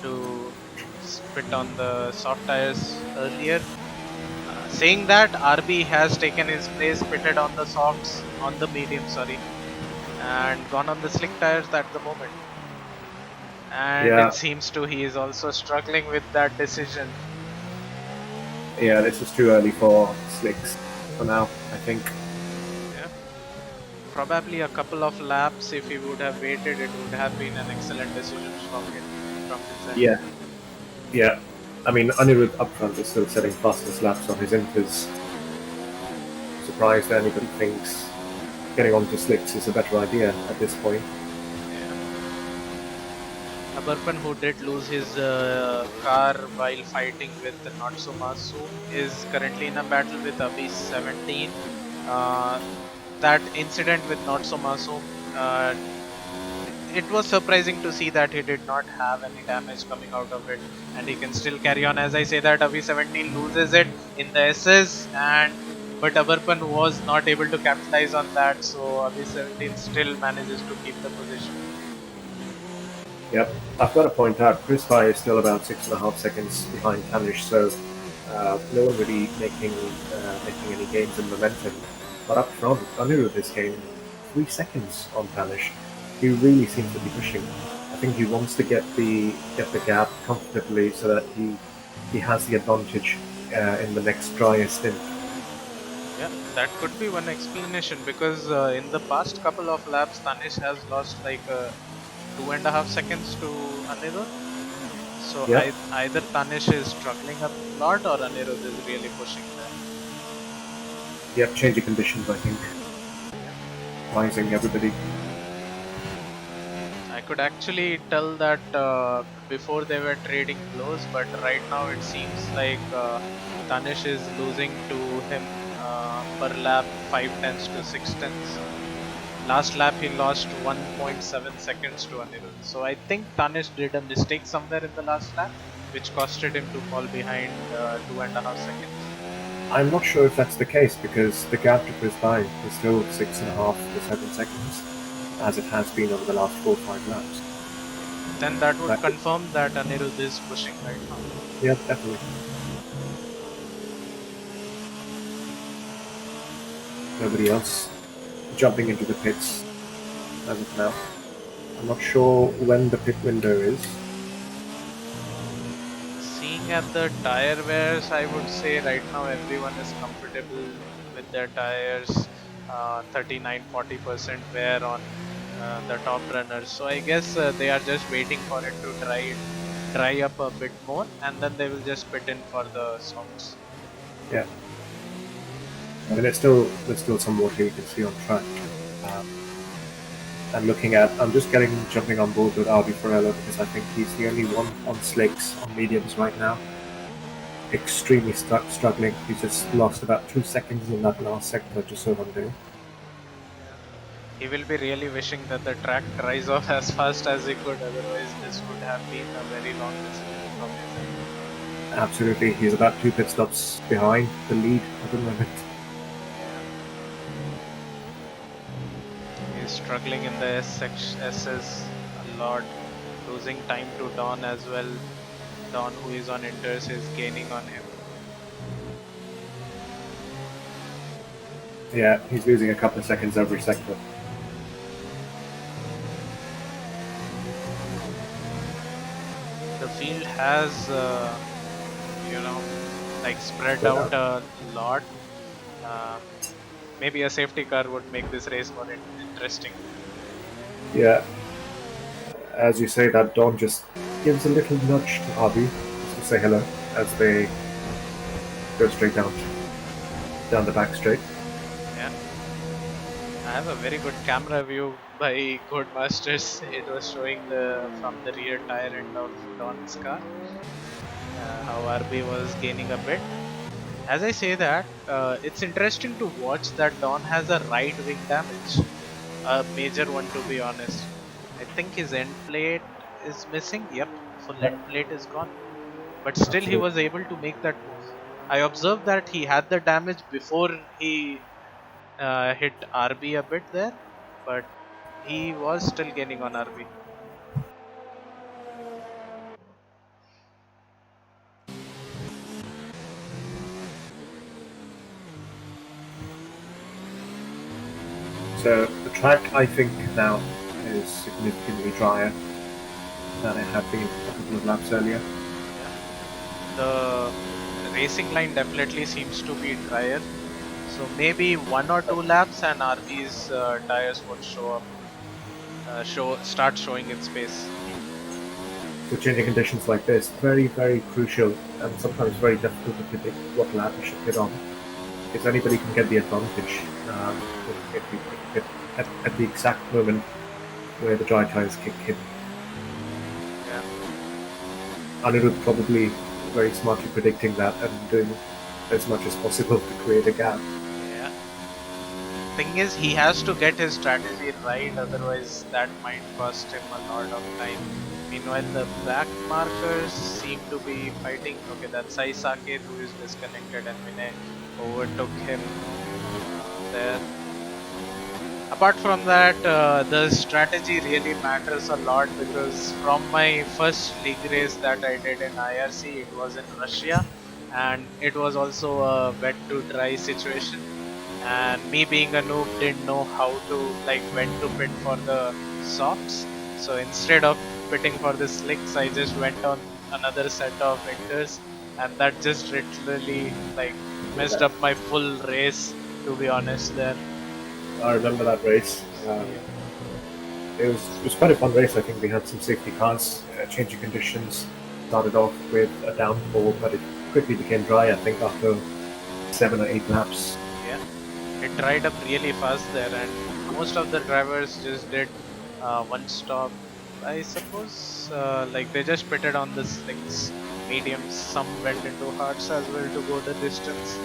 to spit on the soft tires earlier. Saying that, RB has taken his place, pitted on the softs, on the medium, sorry, and gone on the slick tires at the moment. And Yeah. it seems to he is also struggling with that decision. Yeah, this is too early for slicks for now, I think. Yeah, probably a couple of laps. If he would have waited, it would have been an excellent decision from his end. Yeah. I mean, Anirudh up front is still setting fastest laps on his inters. Surprised anybody thinks getting onto slicks is a better idea at this point. Abarpan, who did lose his car while fighting with Not So Masum, is currently in a battle with Abhi 17. That incident with Not So Masum, it was surprising to see that he did not have any damage coming out of it, and he can still carry on. As I say that Abhi 17 loses it in the SS, but Abarpan was not able to capitalize on that, so Abhi 17 still manages to keep the position. Yep, I've got to point out, GryphuS is still about 6.5 seconds behind Tanish, so no one really making any gains in momentum. But up front, Anirudh is gaining 3 seconds on Tanish. He really seems to be pushing. I think he wants to get the gap comfortably so that he has the advantage in the next drier stint. Yeah, that could be one explanation, because in the past couple of laps, Tanish has lost like 2.5 seconds to Anirudh. So Yeah. either Tanish is struggling a lot or Anirudh is really pushing there. Yep, changing conditions, I think. Rising everybody. I could actually tell that before they were trading blows, but right now it seems like Tanish is losing to him per lap 5 tenths to 6 tenths. Last lap he lost 1.7 seconds to Anirudh. So I think Tanish did a mistake somewhere in the last lap, which costed him to fall behind 2.5 seconds. I'm not sure if that's the case, because the gap to GryphuS is still 6.5 to 7 seconds, as it has been over the last 4 or 5 laps. Then that would confirm that Anirudh is pushing right now. Yeah, definitely. Nobody else jumping into the pits as of now. I'm not sure when the pit window is. Seeing at the tire wears, I would say right now everyone is comfortable with their tires. 39-40% wear on the top runners. So I guess they are just waiting for it to dry up a bit more, and then they will just pit in for the softs. Yeah. I mean, there's still some water you can see on track. I'm just jumping on board with RB Forello because I think he's the only one on slicks on mediums right now. Extremely struggling. He's just lost about 2 seconds in that last sector, just so one day. He will be really wishing that the track dries off as fast as he could, otherwise this would have been a very long decision from his end. Absolutely, he's about 2 pit stops behind the lead at the moment. He's struggling in the S's a lot, losing time to Don as well. Don, who is on inters, is gaining on him. Yeah, he's losing a couple of seconds every sector. The field has, spread out a lot. Maybe a safety car would make this race more interesting. Yeah, as you say, that Don just gives a little nudge to RB just to say hello as they go straight down the back straight. Yeah, I have a very good camera view by Codemasters. It was showing from the rear tire end of Don's car how RB was gaining a bit. As I say that, it's interesting to watch that Don has a right wing damage, a major one to be honest. I think his end plate is missing. Yep, full end plate is gone. But still he was able to make that move. I observed that he had the damage before he hit RB a bit there, but he was still gaining on RB. So the track, I think, now is significantly drier than it had been a couple of laps earlier. The racing line definitely seems to be drier. So maybe 1 or 2 laps and RB's tires would show up, start showing its pace. So changing conditions like this, very, very crucial and sometimes very difficult to predict what lap you should get on. Because anybody can get the advantage if you get at the exact moment where the dry tires kick in. Yeah. Anirudh probably very smartly predicting that and doing as much as possible to create a gap. Yeah. Thing is, he has to get his strategy right, otherwise that might cost him a lot of time. Meanwhile, the back markers seem to be fighting. Okay, that's Saisake who is disconnected and Vinay overtook him there. Apart from that, the strategy really matters a lot because from my first league race that I did in IRC, it was in Russia and it was also a wet to dry situation. And me being a noob didn't know how to, when to pit for the softs. So instead of pitting for the slicks, I just went on another set of inters, and that just literally messed up my full race, to be honest there. I remember that race. It was quite a fun race. I think we had some safety cars, changing conditions. Started off with a downpour, but it quickly became dry. I think after 7 or 8 laps. Yeah, it dried up really fast there, and most of the drivers just did one stop. I suppose, they just pitted on the slicks, mediums. Some went into hards as well to go the distance.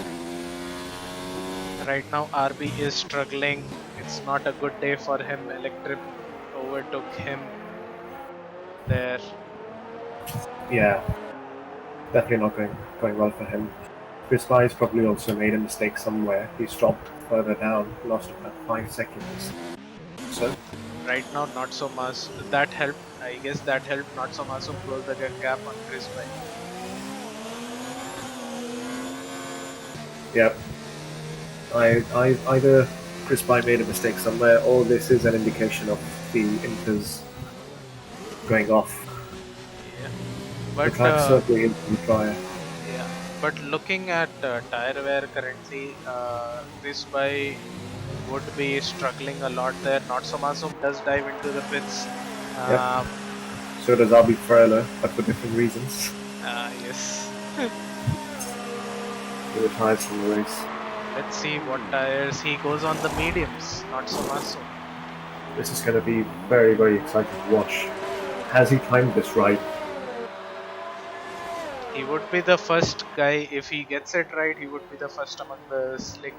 Right now RB is struggling. It's not a good day for him. Electric overtook him there. Yeah, definitely not going well for him. GryphuS probably also made a mistake somewhere. He's dropped further down, lost about 5 seconds. So right now, not so much. That helped. I guess that helped not so much to close the gap on GryphuS. Yep. Either Chris Pye made a mistake somewhere, or this is an indication of the Inters going off. Yeah, The but track certainly is on fire. yeah, but looking at tire wear currently, Chris Pye would be struggling a lot there. Not so Masum does dive into the pits. Yep. So does RB Frailer, but for different reasons. Yes. He retires from the race. Let's see what tires he goes on. The mediums. Not so Masum. This is going to be very, very exciting to watch. Has he timed this right? He would be the first guy, if he gets it right, he would be the first among the slick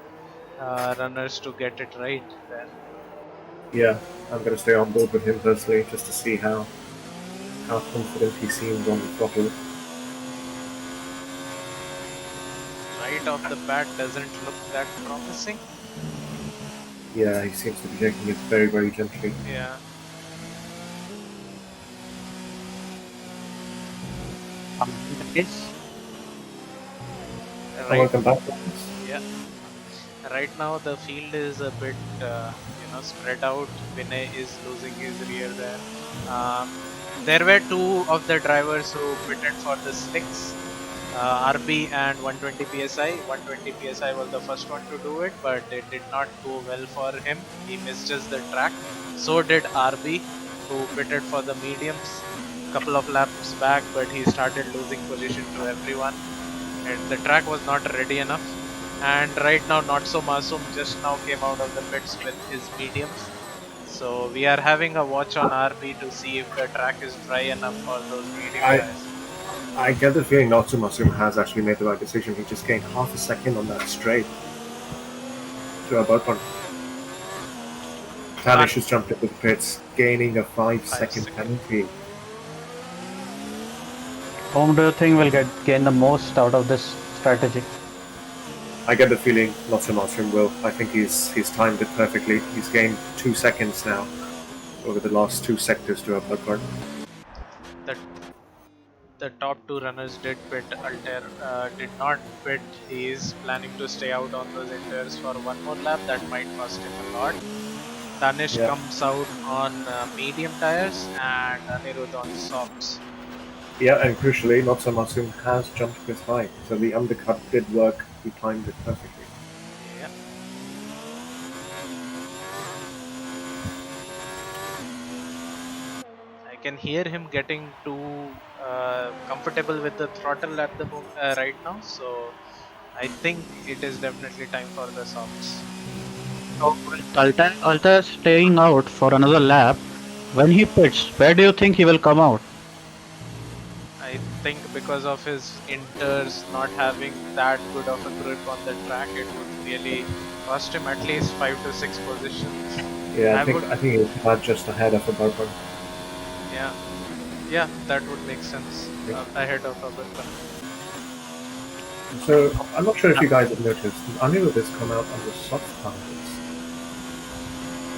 runners to get it right there. Yeah, I'm going to stay on board with him personally just to see how confident he seems on the throttle. Right off the bat doesn't look that promising. Yeah, he seems to be taking it very, very gently. Yeah. Right. Welcome back. Yeah. Right now the field is a bit, spread out. Vinay is losing his rear there. There were two of the drivers who pitted for the slicks, RB and 120 psi. 120 psi was the first one to do it, but it did not go well for him. He misjudged the track. So did RB, who pitted for the mediums couple of laps back, but he started losing position to everyone, and the track was not ready enough. And right now Not So Masum just now came out of the pits with his mediums, so we are having a watch on RB to see if the track is dry enough for those medium guys. I get the feeling Not So Masum has actually made the right decision. He just gained half a second on that straight to a Burton. Tanish has jumped into the pits, gaining a 5-second penalty. Whom do you think will gain the most out of this strategy? I get the feeling Not So Masum will. I think he's timed it perfectly. He's gained 2 seconds now over the last 2 sectors to a Burton. The top two runners did pit. Altair did not pit. He is planning to stay out on those inters for one more lap. That might cost him a lot. Tanish comes out on medium tires and Anirudh on softs. Yeah, and crucially, Not So Masum has jumped this high, so the undercut did work. He timed it perfectly. Yeah. I can hear him getting too comfortable with the throttle at the moment right now, so I think it is definitely time for the softs. Altair staying out for another lap. When he pits, where do you think he will come out? I think because of his inters not having that good of a grip on the track, it would really cost him at least 5 to 6 positions. Yeah, I think he's not just ahead of a Burton. Yeah, that would make sense. Ahead of a Burton. So, I'm not sure if you guys have noticed, Anirudh has come out on the soft tires.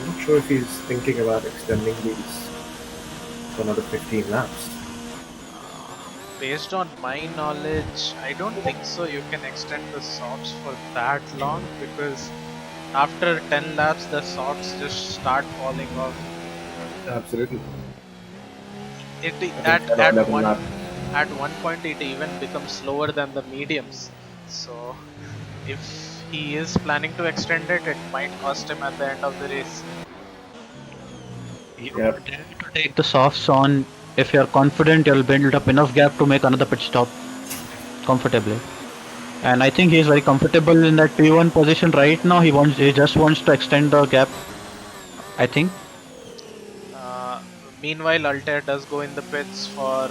I'm not sure if he's thinking about extending these for another 15 laps. Based on my knowledge, I don't think so. You can extend the softs for that long, because after 10 laps the softs just start falling off. Absolutely. At one point it even becomes slower than the mediums. So if he is planning to extend it, it might cost him at the end of the race. You dare to take the softs on if you're confident you'll build up enough gap to make another pit stop comfortably. And I think he's very comfortable in that P1 position right now. He just wants to extend the gap, I think. Meanwhile, Altair does go in the pits for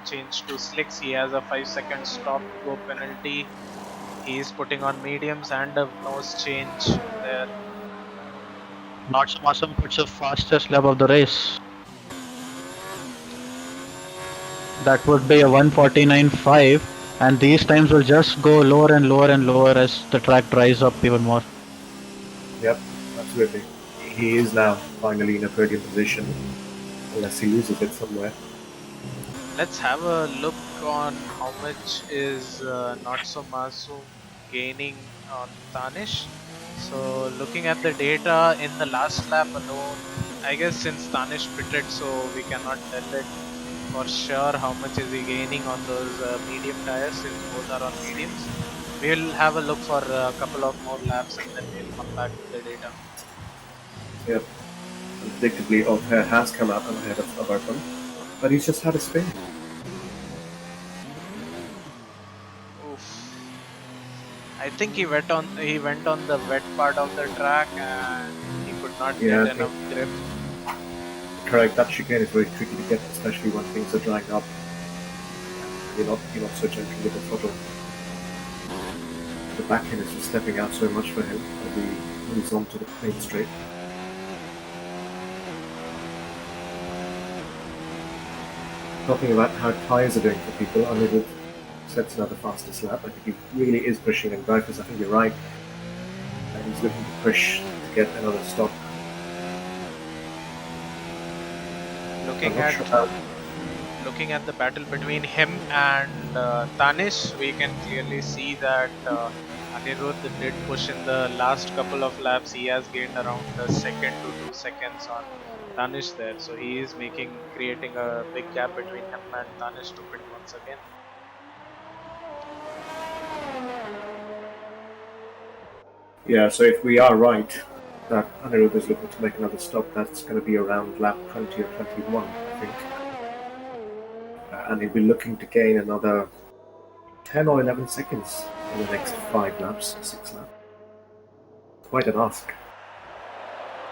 change to slicks. He has a 5-second stop go penalty. He is putting on mediums and a nose change there. Not So Masum puts the fastest lap of the race. That would be a 149.5, and these times will just go lower and lower and lower as the track dries up even more. Yep, absolutely. He is now finally in a podium position, unless he loses it somewhere. Let's have a look on how much is Not So Masum gaining on Tanish. So looking at the data in the last lap alone, I guess since Tanish pitted, so we cannot tell it for sure how much is he gaining on those medium tires since both are on mediums. We'll have a look for a couple of more laps and then we'll come back with the data. Yep. And predictably, Altair has come out ahead of Aberton, but he's just had a spin. Oof. I think he went on the wet part of the track and he could not Yeah, get enough grip. Correct. That chicane is very tricky to get, especially when things are drying up. You're not so gentle with the throttle. The back end is just stepping out so much for him as he moves on to the main straight. Talking about how tyres are doing for people, Anirudh sets another fastest lap. I think he really is pushing, and GryphuS, I think you're right. And he's looking to push to get another stop. Looking at the battle between him and Tanish, we can clearly see that Anirudh did push in the last couple of laps. He has gained around a second to 2 seconds on Tanish there, so he is creating a big gap between him and Tanish to pit once again. Yeah, so if we are right that Anirudh is looking to make another stop, that's going to be around lap 20 or 21, I think. And he'll be looking to gain another 10 or 11 seconds in the next 5 laps, 6 laps. Quite an ask.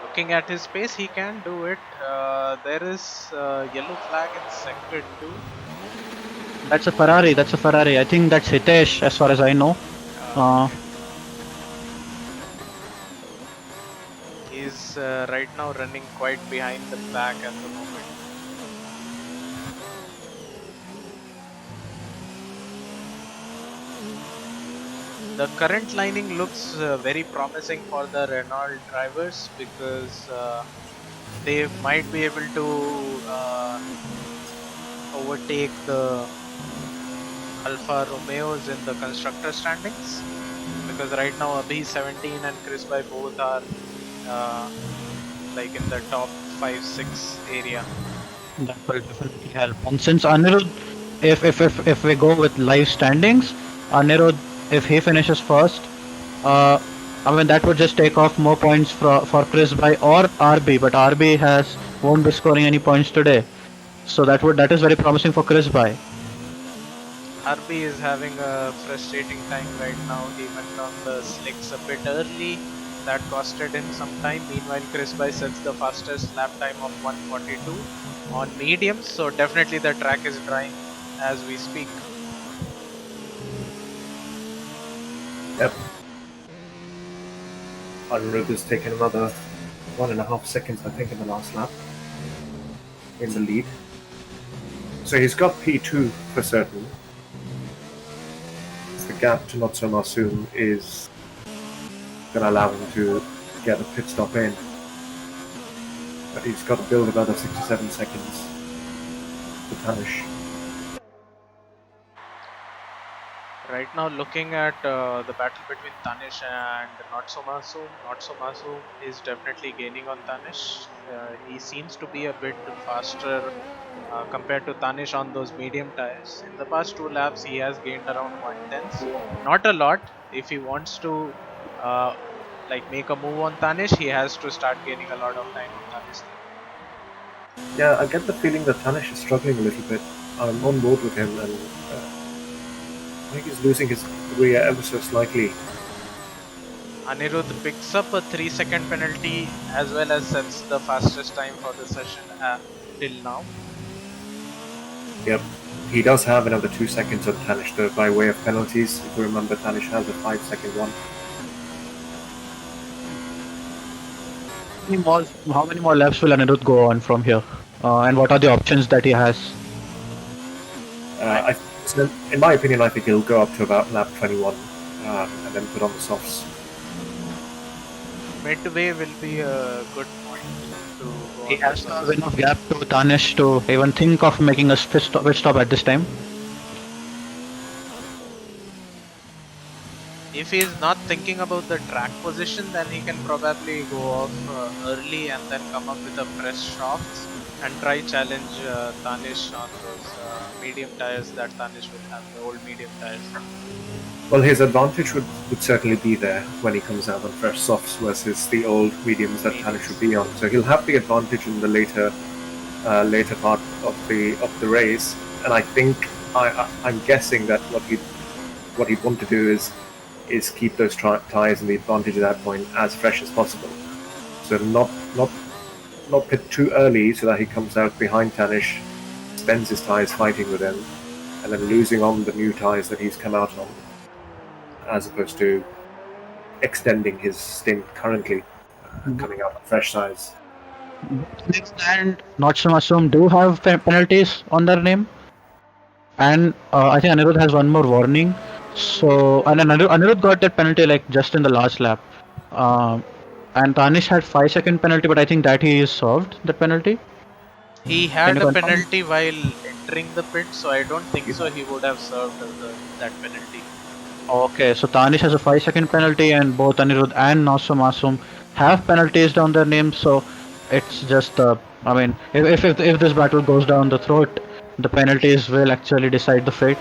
Looking at his pace, he can do it. There is a yellow flag in sector 2. That's a Ferrari. I think that's Hitesh, as far as I know. He's right now running quite behind the pack at the moment. The current lining looks very promising for the Renault drivers because they might be able to overtake the Alfa Romeos in the constructor standings, because right now Abhi 17 and Chris Bhai both are like in the top 5-6 area. That will definitely help. And since Anirudh, if we go with live standings, Anirudh, if he finishes first, I mean that would just take off more points for Chris Bhai or RB, but RB won't be scoring any points today, so that is very promising for Chris Bhai. RB is having a frustrating time right now. He went on the slicks a bit early. That costed him some time. Meanwhile, Chris Bhai sets the fastest lap time of 1:42 on mediums, so definitely the track is drying as we speak. Yep. Anirudh has taken another 1.5 seconds, I think, in the last lap in the lead. So he's got P2 for certain. The gap to Not So Masoom is going to allow him to get a pit stop in. But he's got to build another 67 seconds to punish. Right now, looking at the battle between Tanish and Not So Masoom is definitely gaining on Tanish. He seems to be a bit faster compared to Tanish on those medium tires. In the past 2 laps, he has gained around 1/10. Not a lot. If he wants to like make a move on Tanish, he has to start gaining a lot of time on Tanish. Yeah, I get the feeling that Tanish is struggling a little bit. I'm on board with him, and I think he's losing his rear ever so slightly. Anirudh picks up a 3-second penalty as well as sets the fastest time for the session till now. Yep. He does have another 2 seconds on Tanish though, by way of penalties. If you remember, Tanish has a 5-second one. How many more laps will Anirudh go on from here? And what are the options that he has? In my opinion, I think he'll go up to about lap 21 and then put on the softs. Midway will be a good point to go. He has to have enough gap to Tanish to even think of making a pit stop at this time. if he is not thinking about the track position, then he can probably go off early and then come up with a fresh shocks and try challenge Tanish on those medium tires that Tanish will have, the old medium tires. Well, his advantage would certainly be there when he comes out on fresh softs versus the old mediums that Tanish would be on. So he'll have the advantage in the later part of the race. And I think I'm guessing that what he'd want to do is keep those tires and the advantage at that point as fresh as possible. So not pit too early so that he comes out behind Tanish, spends his tires fighting with him, and then losing on the new tires that he's come out on, as opposed to extending his stint currently, coming out on fresh tires. And Not So Assume do have penalties on their name. And I think Anirudh has one more warning. So, and then Anirudh got that penalty like just in the last lap. And Tanish had 5-second penalty, but I think that he is solved that penalty. He had a penalty while entering the pit, so I don't think so he would have served that penalty. Okay, so Tanish has a 5-second penalty, and both Anirudh and Naso Masum have penalties down their names. So it's just, I mean, if this battle goes down the throat, the penalties will actually decide the fate.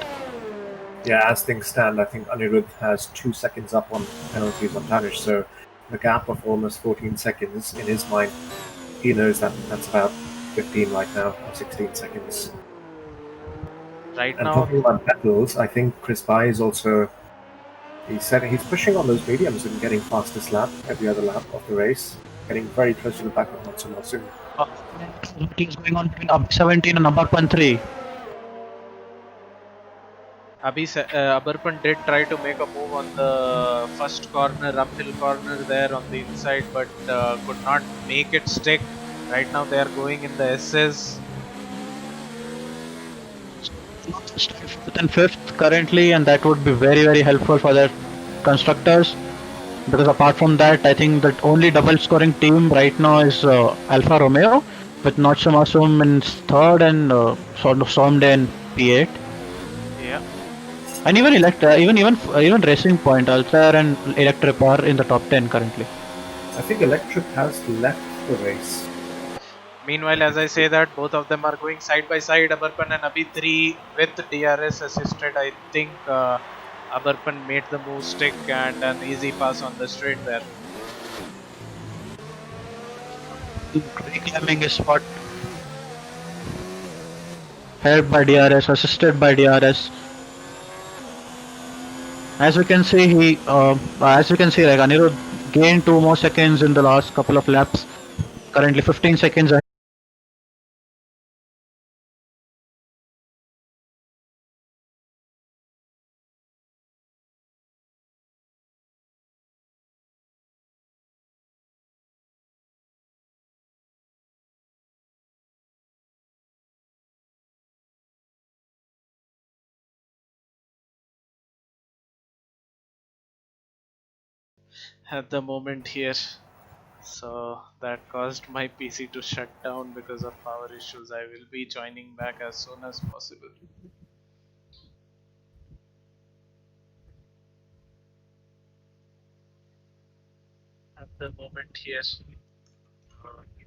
Yeah, as things stand, I think Anirudh has 2 seconds up on penalties on Tanish, so the gap of almost 14 seconds in his mind, he knows that that's about 15 right now, or 16 seconds. Right and now, talking about battles, I think Chris Bai is also. He said he's pushing on those mediums and getting fastest lap every other lap of the race, getting very close to the back of Matsumatsu. Things going on between Up 17 and Abarpan 3. Abarpan did try to make a move on the first corner, uphill corner there on the inside, but could not make it stick. Right now they are going in the SS. Fourth and fifth currently, and that would be very, very helpful for their constructors. Because apart from that, I think that only double scoring team right now is Alfa Romeo, with Nacho Masum in third and Somde in P8. Yeah. And even Racing Point, Altair and Electric are in the top 10 currently. I think Electric has left the race. Meanwhile, as I say that, both of them are going side by side, Abarpan and Abhi 3 with DRS assisted. I think Abarpan made the move stick and an easy pass on the straight there. Reclaiming his spot. Helped by DRS, assisted by DRS. As we can see, like Anirudh gained 2 more seconds in the last couple of laps. Currently 15 seconds ahead. At the moment here, so that caused my PC to shut down because of power issues. I will be joining back as soon as possible. At the moment here,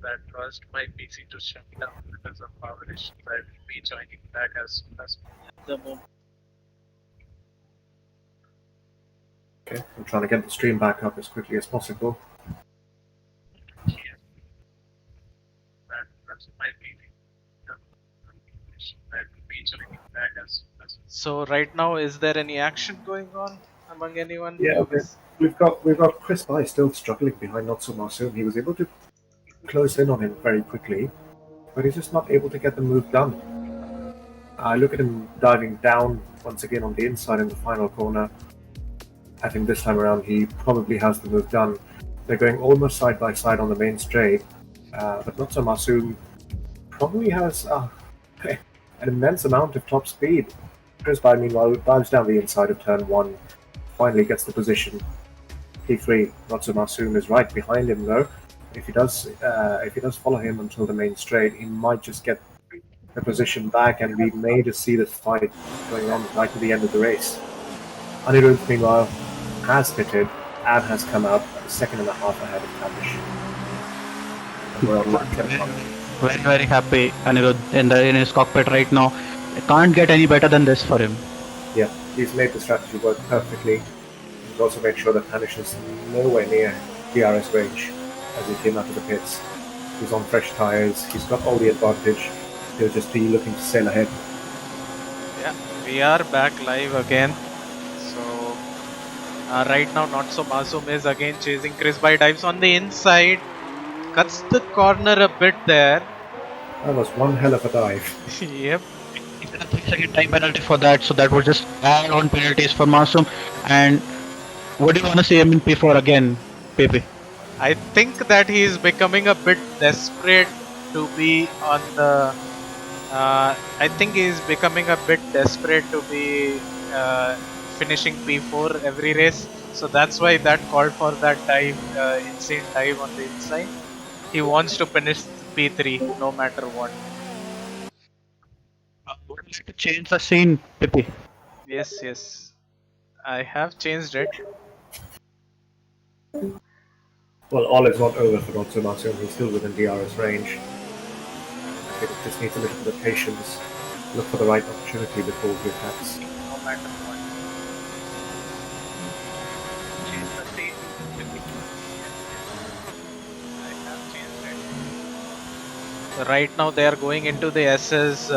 that caused my PC to shut down because of power issues. I will be joining back as soon as at the moment. Okay, I'm trying to get the stream back up as quickly as possible. So right now, is there any action going on among anyone? Yeah, okay. We've got Chris Bai still struggling behind Natsumasu. He was able to close in on him very quickly, but he's just not able to get the move done. I look at him diving down once again on the inside in the final corner. I think this time around he probably has the move done. They're going almost side by side on the main straight, but Natsumasu probably has an immense amount of top speed. Chris Bai, meanwhile, dives down the inside of turn 1, finally gets the position. P3, Natsumasu is right behind him though. If he does follow him until the main straight, he might just get the position back, and we may just see this fight going on right to the end of the race. Anirudh, meanwhile, has pitted and has come out a second and a half ahead of Kanish. And we're on lap 10. Very, very happy Anirudh in his cockpit right now. It can't get any better than this for him. Yeah, he's made the strategy work perfectly. He's also made sure that Kanish is nowhere near DRS range as he came out of the pits. He's on fresh tyres, he's got all the advantage. He'll just be looking to sail ahead. Yeah, we are back live again. So right now Not So Masoom is again chasing Chris by, dives on the inside, cuts the corner a bit there. That was one hell of a dive. Yep. He got a 3-second time penalty for that, so that would just add on penalties for Masoom. And what do you want to see him in P4 again, Pepe? I think that he is becoming a bit desperate to be on the. I think he is becoming a bit desperate to be finishing P4 every race. So that's why that called for that dive, insane dive on the inside. He wants to finish P3 no matter what. Would you like to change the scene, Pepe? Yes, yes. I have changed it. Well, all is not over for Not So Masoom. He's still within DRS range. I think it just needs a little bit of patience. Look for the right opportunity before he attacks. No matter what. Change the scene, Pepe. I have changed it. Right now they are going into the SS.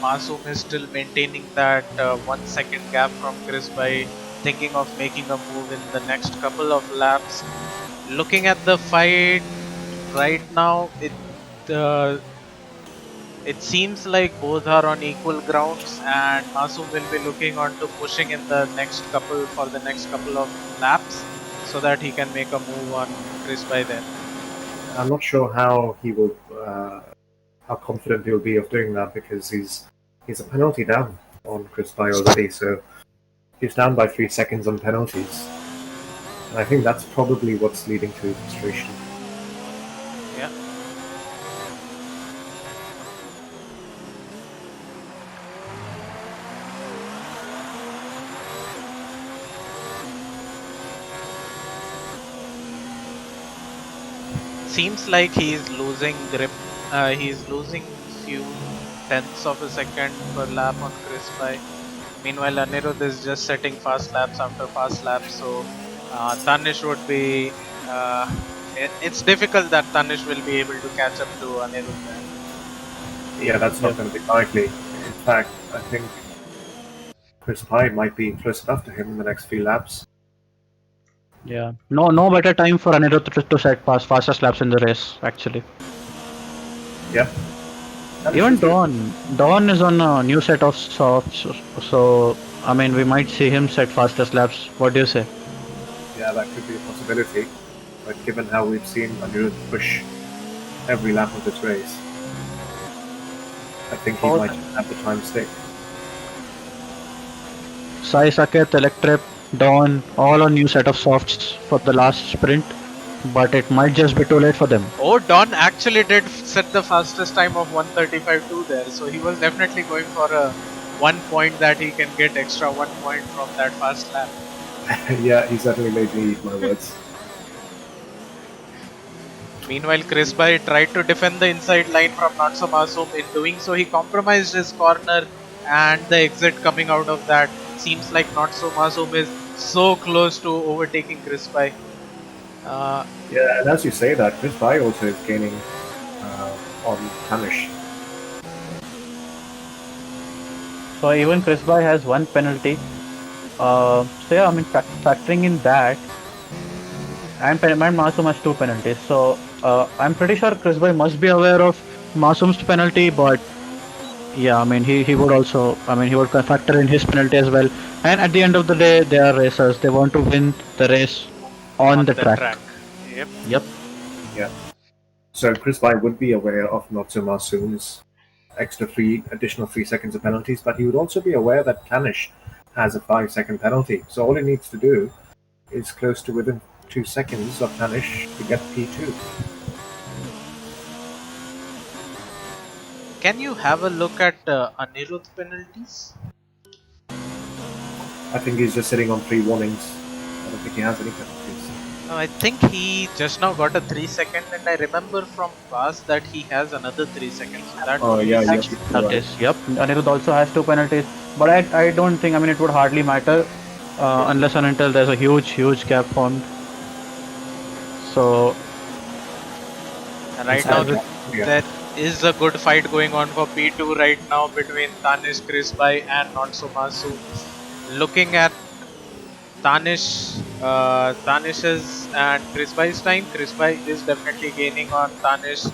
Masoom is still maintaining that 1 second gap from Chris by thinking of making a move in the next couple of laps. Looking at the fight right now, it seems like both are on equal grounds, and Masoom will be looking on to pushing in the next couple of laps so that he can make a move on Chris by there. I'm not sure how he will, how confident he'll be of doing that because he's a penalty down on Chris By already, so he's down by 3 seconds on penalties. And I think that's probably what's leading to his frustration. Yeah. Seems like he's losing grip. He's losing few tenths of a second per lap on Chris By. Meanwhile, Anirudh is just setting fast laps after fast laps, so Tanish would be. It's difficult that Tanish will be able to catch up to Anirudh there. Yeah, that's not going to be likely. In fact, I think Chris Pye might be close enough to him in the next few laps. Yeah. No better time for Anirudh to set fastest laps in the race, actually. Yep. Even Dawn is on a new set of softs, so I mean we might see him set fastest laps. What do you say? Yeah, that could be a possibility. But given how we've seen Anirudh push every lap of this race, I think he might have the time stick. Sai Saket, Electrip, Dawn, all on new set of softs for the last sprint, but it might just be too late for them. Oh, Don actually did set the fastest time of 1:35.2 there, so he was definitely going for a 1 point that he can get extra 1 point from that fast lap. Yeah, he certainly made me eat my words. Meanwhile, Chris By tried to defend the inside line from Not So Masoom. In doing so, he compromised his corner, and the exit coming out of that seems like Not So Masoom is so close to overtaking Chris By. Yeah, and as you say that, Chris By also is gaining on Tanish. So even Chris By has one penalty. So yeah, I mean factoring in that, and Masoom has 2 penalties. So I'm pretty sure Chris By must be aware of Masoom's penalty, but yeah, I mean he would also, I mean he would factor in his penalty as well. And at the end of the day, they are racers. They want to win the race on the track. Yep. Yeah. So Chris By would be aware of Not So Masoom's additional 3 seconds of penalties, but he would also be aware that Tanish has a 5-second penalty. So all he needs to do is close to within 2 seconds of Tanish to get P2. Can you have a look at Anirudh penalties? I think he's just sitting on 3 warnings at the don't think he has any penalties. No, I think he just now got a 3 second, and I remember from past that he has another 3 seconds. So that Oh would yeah, be yeah, 6. you're right. Penalties. Yep. Anirudh also has 2 penalties, but I don't think. I mean, it would hardly matter unless and until there's a huge gap formed. So Right It's now, like- yeah. there is a good fight going on for P2 right now between Tanish, Krisbai, and Notsumasu. Looking at Tanish's and Krisbai's time, Krisbai is definitely gaining on Tanish,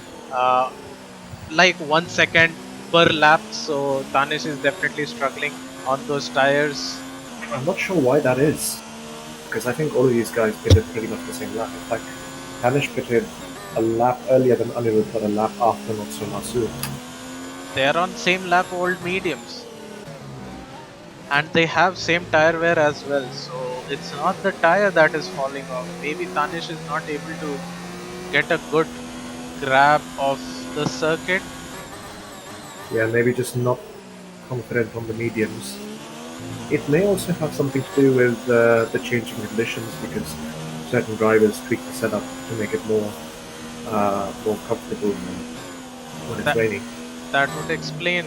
like 1 second per lap. So Tanish is definitely struggling on those tires. I'm not sure why that is, because I think all of these guys pitted pretty much the same lap. In fact, Hamish pitted a lap earlier than Anirudh, but a lap after Notsumasu. They are on same lap old mediums, and they have same tire wear as well. So it's not the tire that is falling off. Maybe Tanish is not able to get a good grab of the circuit. Yeah, maybe just not confident on the mediums. It may also have something to do with the changing conditions, because certain drivers tweak the setup to make it more comfortable when it's That- raining. That would explain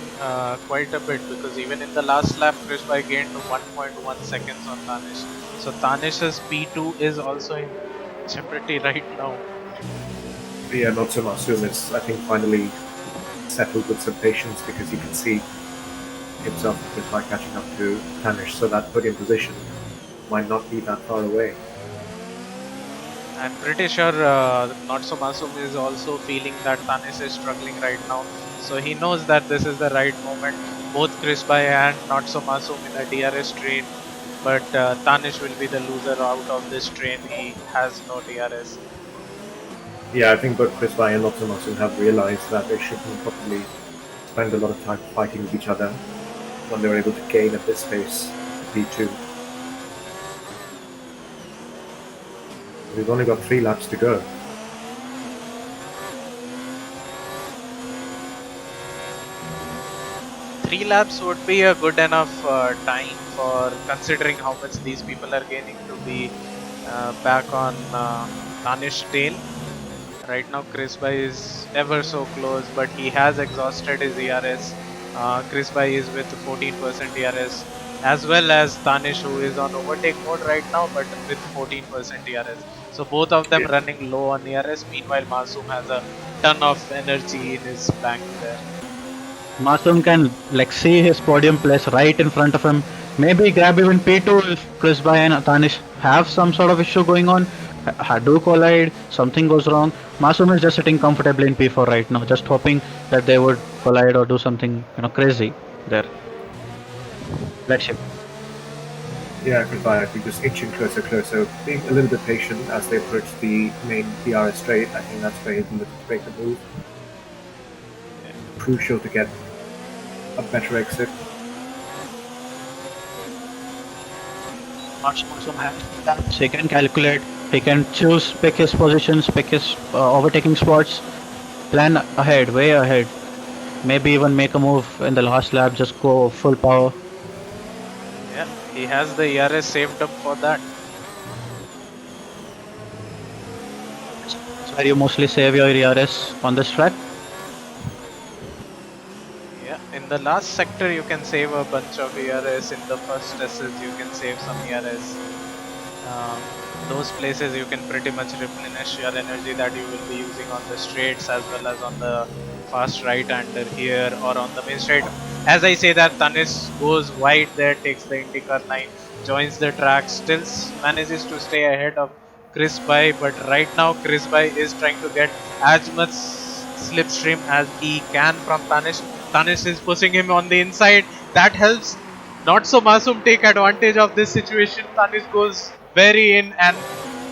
quite a bit, because even in the last lap, Krisbai gained 1.1 seconds on Tanish. So Tanish's P2 is also in jeopardy right now. Yeah, Notsumasu is, I think, finally settled with some patience, because he can see himself by catching up to Tanish, so that podium position might not be that far away. I'm pretty sure Notsumasu is also feeling that Tanish is struggling right now. So he knows that this is the right moment. Both Krisbai and Notsumasu in a DRS train. But Tanish will be the loser out of this train. He has no DRS. Yeah, I think both Krisbai and Notsumasu have realized that they shouldn't probably spend a lot of time fighting with each other when they were able to gain at this pace P2. We've only got 3 laps to go. Three laps would be a good enough time, for considering how much these people are gaining, to be back on Tanish's tail. Right now Krisbai is ever so close, but he has exhausted his ERS. Krisbai is with 14% ERS, as well as Tanish, who is on overtake mode right now, but with 14% ERS. So both of them running low on ERS. Meanwhile, Masoom has a ton of energy in his bank there. Masoom can like see his podium place right in front of him. Maybe grab even P2 if Krisbai and Tanish have some sort of issue going on. Do collide, something goes wrong. Masoom is just sitting comfortably in P4 right now, just hoping that they would collide or do something crazy there. Let's see. Yeah, Krisbai, I think just inching closer, being a little bit patient as they approach the main DRS straight. I think that's where he's looking to make the move. Crucial to get a better exit. Masoom has that. He can calculate. He can pick his positions, pick his overtaking spots, plan ahead, way ahead. Maybe even make a move in the last lap, just go full power. Yeah, he has the ERS saved up for that. So you mostly save your ERS on this track. Yeah, in the last sector you can save a bunch of ERS. In the first SS you can save some ERS. Those places you can pretty much replenish your energy that you will be using on the straights, as well as on the fast right-hander here, or on the main straight. As I say that, Tanish goes wide there, takes the IndyCar line, joins the track, still manages to stay ahead of Krisbai, but right now Krisbai is trying to get as much slipstream as he can from Tanish. Tanish is pushing him on the inside. That helps. Not so Masoom take advantage of this situation. Tanish goes very in, and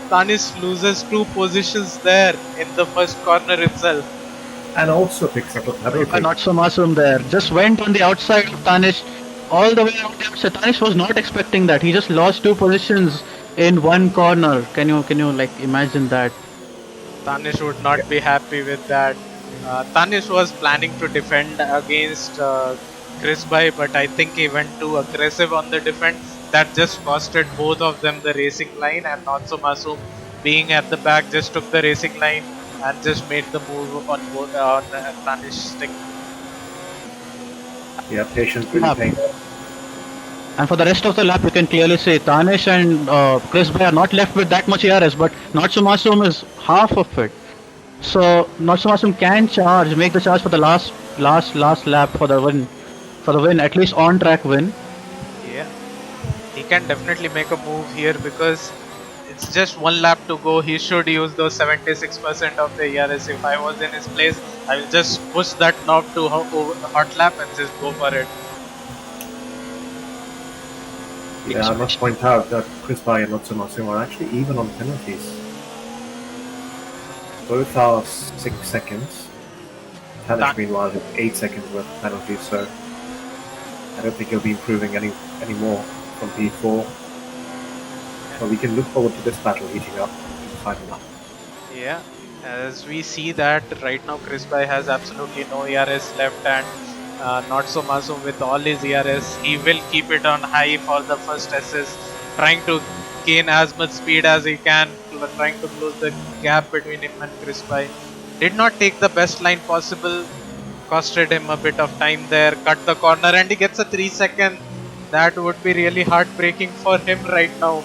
Tanish loses 2 positions there in the first corner itself. And also picks up a penalty. Not so Masoom there. Just went on the outside of Tanish, all the way out there. So Tanish was not expecting that. He just lost 2 positions in one corner. Can you like imagine that? Tanish would not be happy with that. Tanish was planning to defend against Krisbai, but I think he went too aggressive on the defense. that just costed both of them the racing line, and Not So Masoom being at the back just took the racing line and just made the move on Tanish's stick. Yeah, patience really paying off. And for the rest of the lap, you can clearly see Tanish and Chris Bay are not left with that much ARS, but Natsumasum is half of it. So Natsumasum can charge, make the charge for the last lap for the win, at least on track win. Yeah, he can definitely make a move here because it's just one lap to go. He should use those 76% of the ERS. If I was in his place, I will just push that knob to hot lap and just go for it. Yeah, I must point out that Chris Bay and Natsumasu are actually even on penalties. Both are 6 seconds. Tanish, meanwhile, has 8 seconds worth of penalties, so I don't think he'll be improving any more from P4. But we can look forward to this battle heating up in the final lap. Yeah, as we see that right now Chris Bay has absolutely no ERS left, and Not So Masoom with all his ERS, he will keep it on high for the first assist, trying to gain as much speed as he can, trying to close the gap between him and Chris Bay. Did not take the best line possible, costed him a bit of time there, cut the corner, and he gets a 3-second. That would be really heartbreaking for him right now.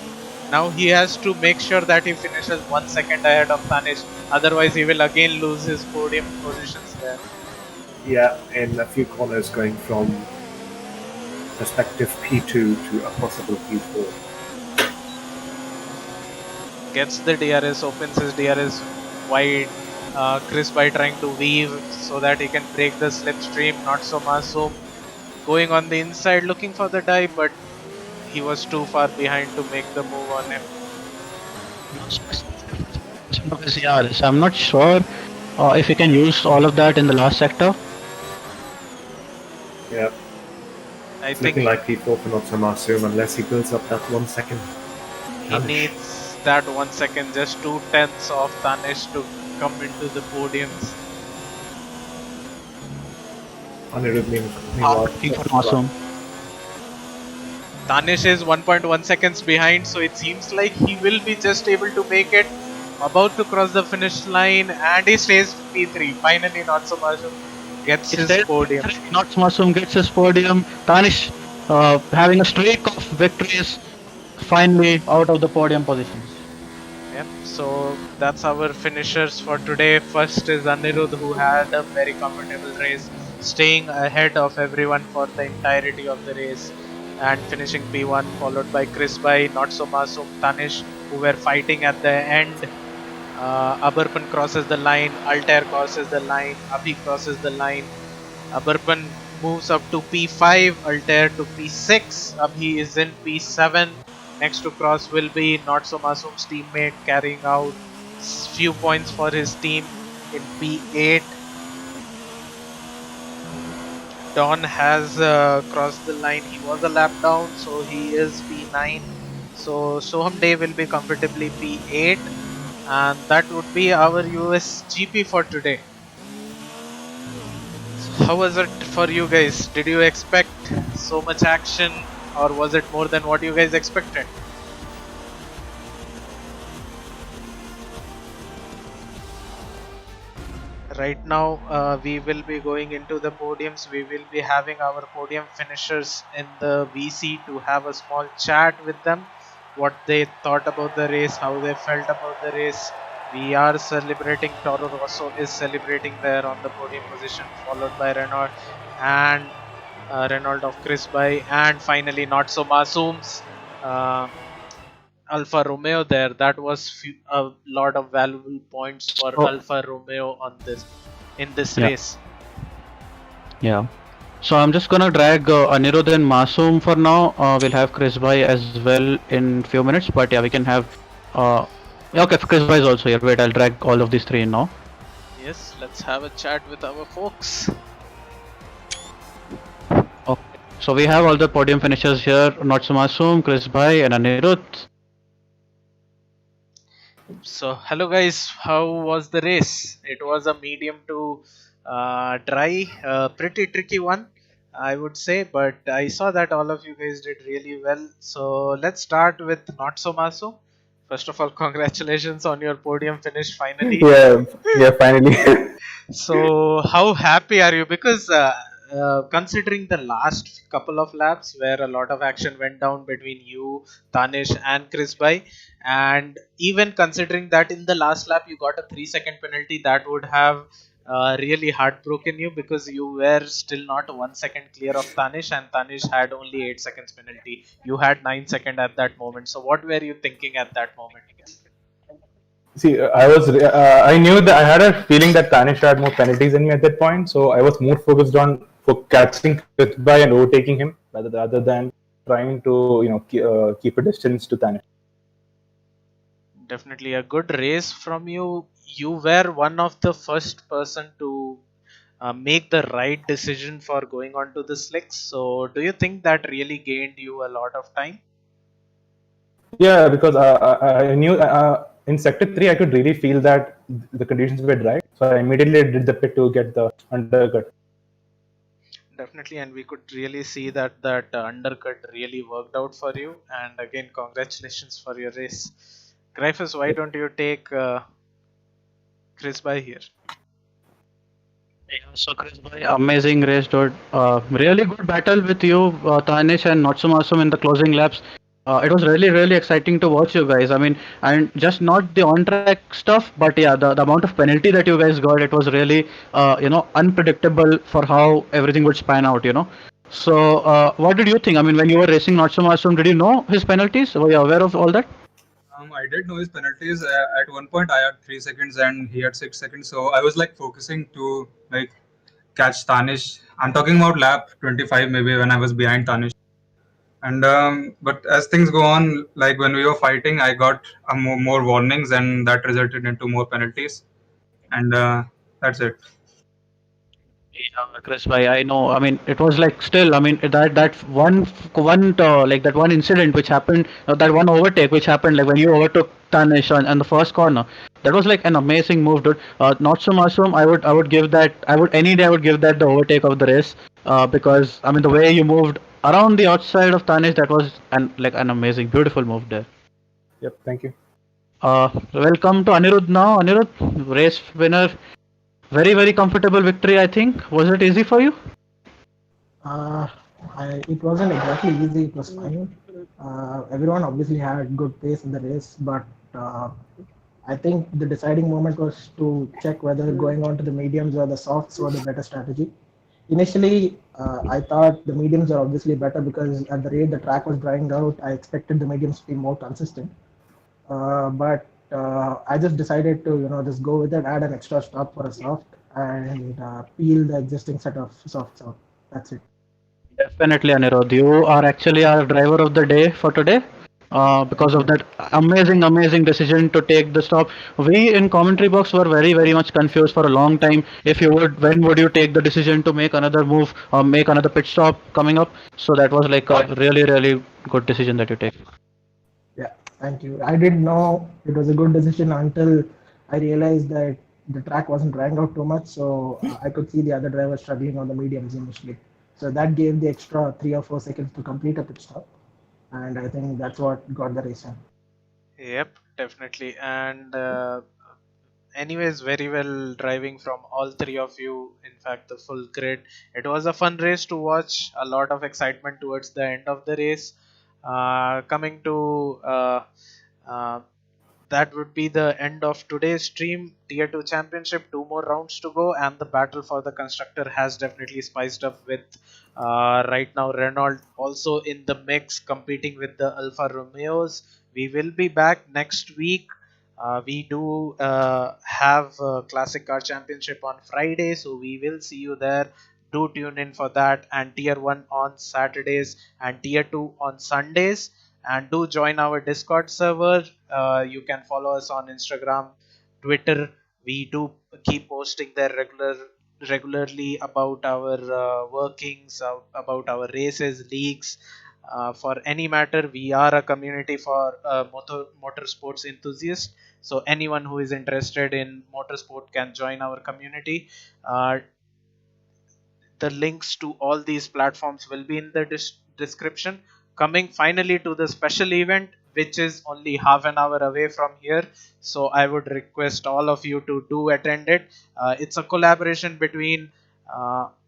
Now he has to make sure that he finishes 1 second ahead of Tanish, otherwise he will again lose his podium positions there. Yeah, in a few corners going from prospective P2 to a possible P4. Gets the DRS, opens his DRS wide. Chris Bay trying to weave so that he can break the slipstream. Not So Masoom going on the inside looking for the dive, but he was too far behind to make the move on him. I'm not sure if he can use all of that in the last sector. Yeah, I it's think looking like P4 for Natsumasu unless he builds up that 1 second. he needs that 1 second, just 2/10 of Tanish to come into the podiums. Awesome. Tanish is 1.1 seconds behind, so it seems like he will be just able to make it. About to cross the finish line, and he stays P3. Finally, Not So Masoom gets his podium. Not So Masoom gets his podium. Tanish having a streak of victories, finally out of the podium positions. Yep, so that's our finishers for today. First is Anirudh, who had a very comfortable race, staying ahead of everyone for the entirety of the race and finishing P1, followed by Chris Bay, Not So Masoom, Tanish, who were fighting at the end. Abarpan crosses the line, Altair crosses the line, Abhi crosses the line. Abarpan moves up to P5, Altair to P6, Abhi is in P7. Next to cross will be Not So Masoom's teammate, carrying out few points for his team in P8. Don has crossed the line, he was a lap down, so he is P9. So Soham Day will be comfortably P8, and that would be our USGP for today. So how was it for you guys? Did you expect so much action, or was it more than what you guys expected? Right now we will be going into the podiums. We will be having our podium finishers in the VC to have a small chat with them, what they thought about the race, how they felt about the race. We are celebrating, Toro Rosso is celebrating there on the podium position, followed by Renault and Renault of Chris Bay, and finally Not So Masoom's Alfa Romeo there. That was a lot of valuable points for Alfa Romeo on this in this race. Yeah. So I'm just gonna drag Anirudh and Masoom for now. We'll have Chris Bhai as well in few minutes, but yeah, we can have. Okay, Chris Bhai is also here. Wait, I'll drag all of these three in now. Yes, let's have a chat with our folks. Okay. So we have all the podium finishers here: Not So Masoom, Chris Bhai, and Anirudh. So hello guys, how was the race? It was a medium to dry, pretty tricky one. I would say, but I saw that all of you guys did really well. So let's start with Not So Maso. First of all, congratulations on your podium finish finally. Yeah, yeah, finally. So, how happy are you? Because considering the last couple of laps where a lot of action went down between you, Tanish, and Chris Bhai, and even considering that in the last lap you got a 3 second penalty, that would have really heartbroken you because you were still not 1 second clear of Tanish, and Tanish had only 8 seconds penalty. You had 9 seconds at that moment. So, what were you thinking at that moment? See, I knew that I had a feeling that Tanish had more penalties than me at that point, so I was more focused on for catching Krithbai and overtaking him rather than trying to, keep a distance to Tanish. Definitely a good race from you. You were one of the first person to make the right decision for going on to the slicks. So, do you think that really gained you a lot of time? Yeah, because I knew in Sector 3 I could really feel that the conditions were dry, so I immediately did the pit to get the undercut. Definitely, and we could really see that undercut really worked out for you. And again, congratulations for your race. GryphuS, why don't you take Chris by here? Yeah, so Chris bhai, amazing race, dude. Really good battle with you, Tanish and Natsumasum in the closing laps. It was really, really exciting to watch you guys. I mean, and just not the on-track stuff, but yeah, the amount of penalty that you guys got, it was really, unpredictable for how everything would span out, So, what did you think? I mean, when you were racing Natsumasum, did you know his penalties? Were you aware of all that? I did know his penalties. At one point, I had 3 seconds and he had 6 seconds. So I was like focusing to like catch Tanish. I'm talking about lap 25, maybe when I was behind Tanish. And but as things go on, like when we were fighting, I got more warnings, and that resulted into more penalties. And that's it. Yeah, Chris, bhai, I know. I mean, it was like still. I mean, that like that one incident which happened, that one overtake which happened, like when you overtook Tanish on the first corner. That was like an amazing move, dude. Not so Masum. I would give that. I would any day I would give that the overtake of the race. Because I mean the way you moved around the outside of Tanish, that was an amazing, beautiful move there. Yep, thank you. Welcome to Anirudh now. Anirudh, race winner. Very, very comfortable victory, I think. Was it easy for you? Uh, it wasn't exactly easy. It was fine. Everyone obviously had good pace in the race, but I think the deciding moment was to check whether going on to the mediums or the softs were the better strategy. Initially, I thought the mediums are obviously better because at the rate the track was drying out, I expected the mediums to be more consistent. But I just decided to just go with it, add an extra stop for a soft, and peel the existing set of softs out. That's it. Definitely, Anirudh. You are actually our driver of the day for today. Because Thank of you. that amazing, amazing decision to take the stop. We in commentary box were very, very much confused for a long time. If you would, when would you take the decision to make another move or make another pit stop coming up? So that was like a really, really good decision that you take. Yeah, thank you. I didn't know it was a good decision until I realized that the track wasn't drying out too much, so I could see the other drivers struggling on the mediums initially. So that gave the extra 3 or 4 seconds to complete a pit stop, and I think that's what got the race on. Yep, definitely. And anyways, very well driving from all three of you. In fact, the full grid. It was a fun race to watch. A lot of excitement towards the end of the race. Coming to uh, that would be the end of today's stream. Tier 2 championship, two more rounds to go, and the battle for the constructor has definitely spiced up with right now Renault also in the mix, competing with the Alfa Romeos. We will be back next week. We do have a classic car championship on Friday, so we will see you there. Do tune in for that, and tier 1 on Saturdays and tier 2 on Sundays. And do join our Discord server. You can follow us on Instagram, Twitter. We do keep posting there regularly about our workings, about our races, leagues. For any matter, we are a community for motorsports enthusiasts. So anyone who is interested in motorsport can join our community. Uh, the links to all these platforms will be in the description. Coming finally to the special event, which is only half an hour away from here, so I would request all of you to do attend it. It's a collaboration between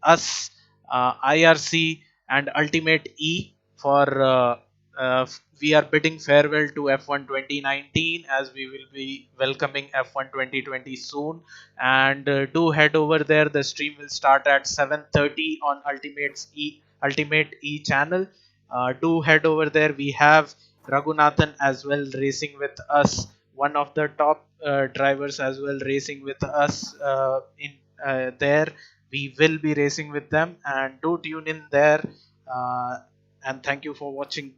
us, IRC, and Ultimate E for we are bidding farewell to F1 2019, as we will be welcoming F1 2020 soon. And do head over there. The stream will start at 7:30 on Ultimate E channel. Do head over there. We have Raghunathan as well racing with us, one of the top drivers as well racing with us in there. We will be racing with them, and do tune in there. And thank you for watching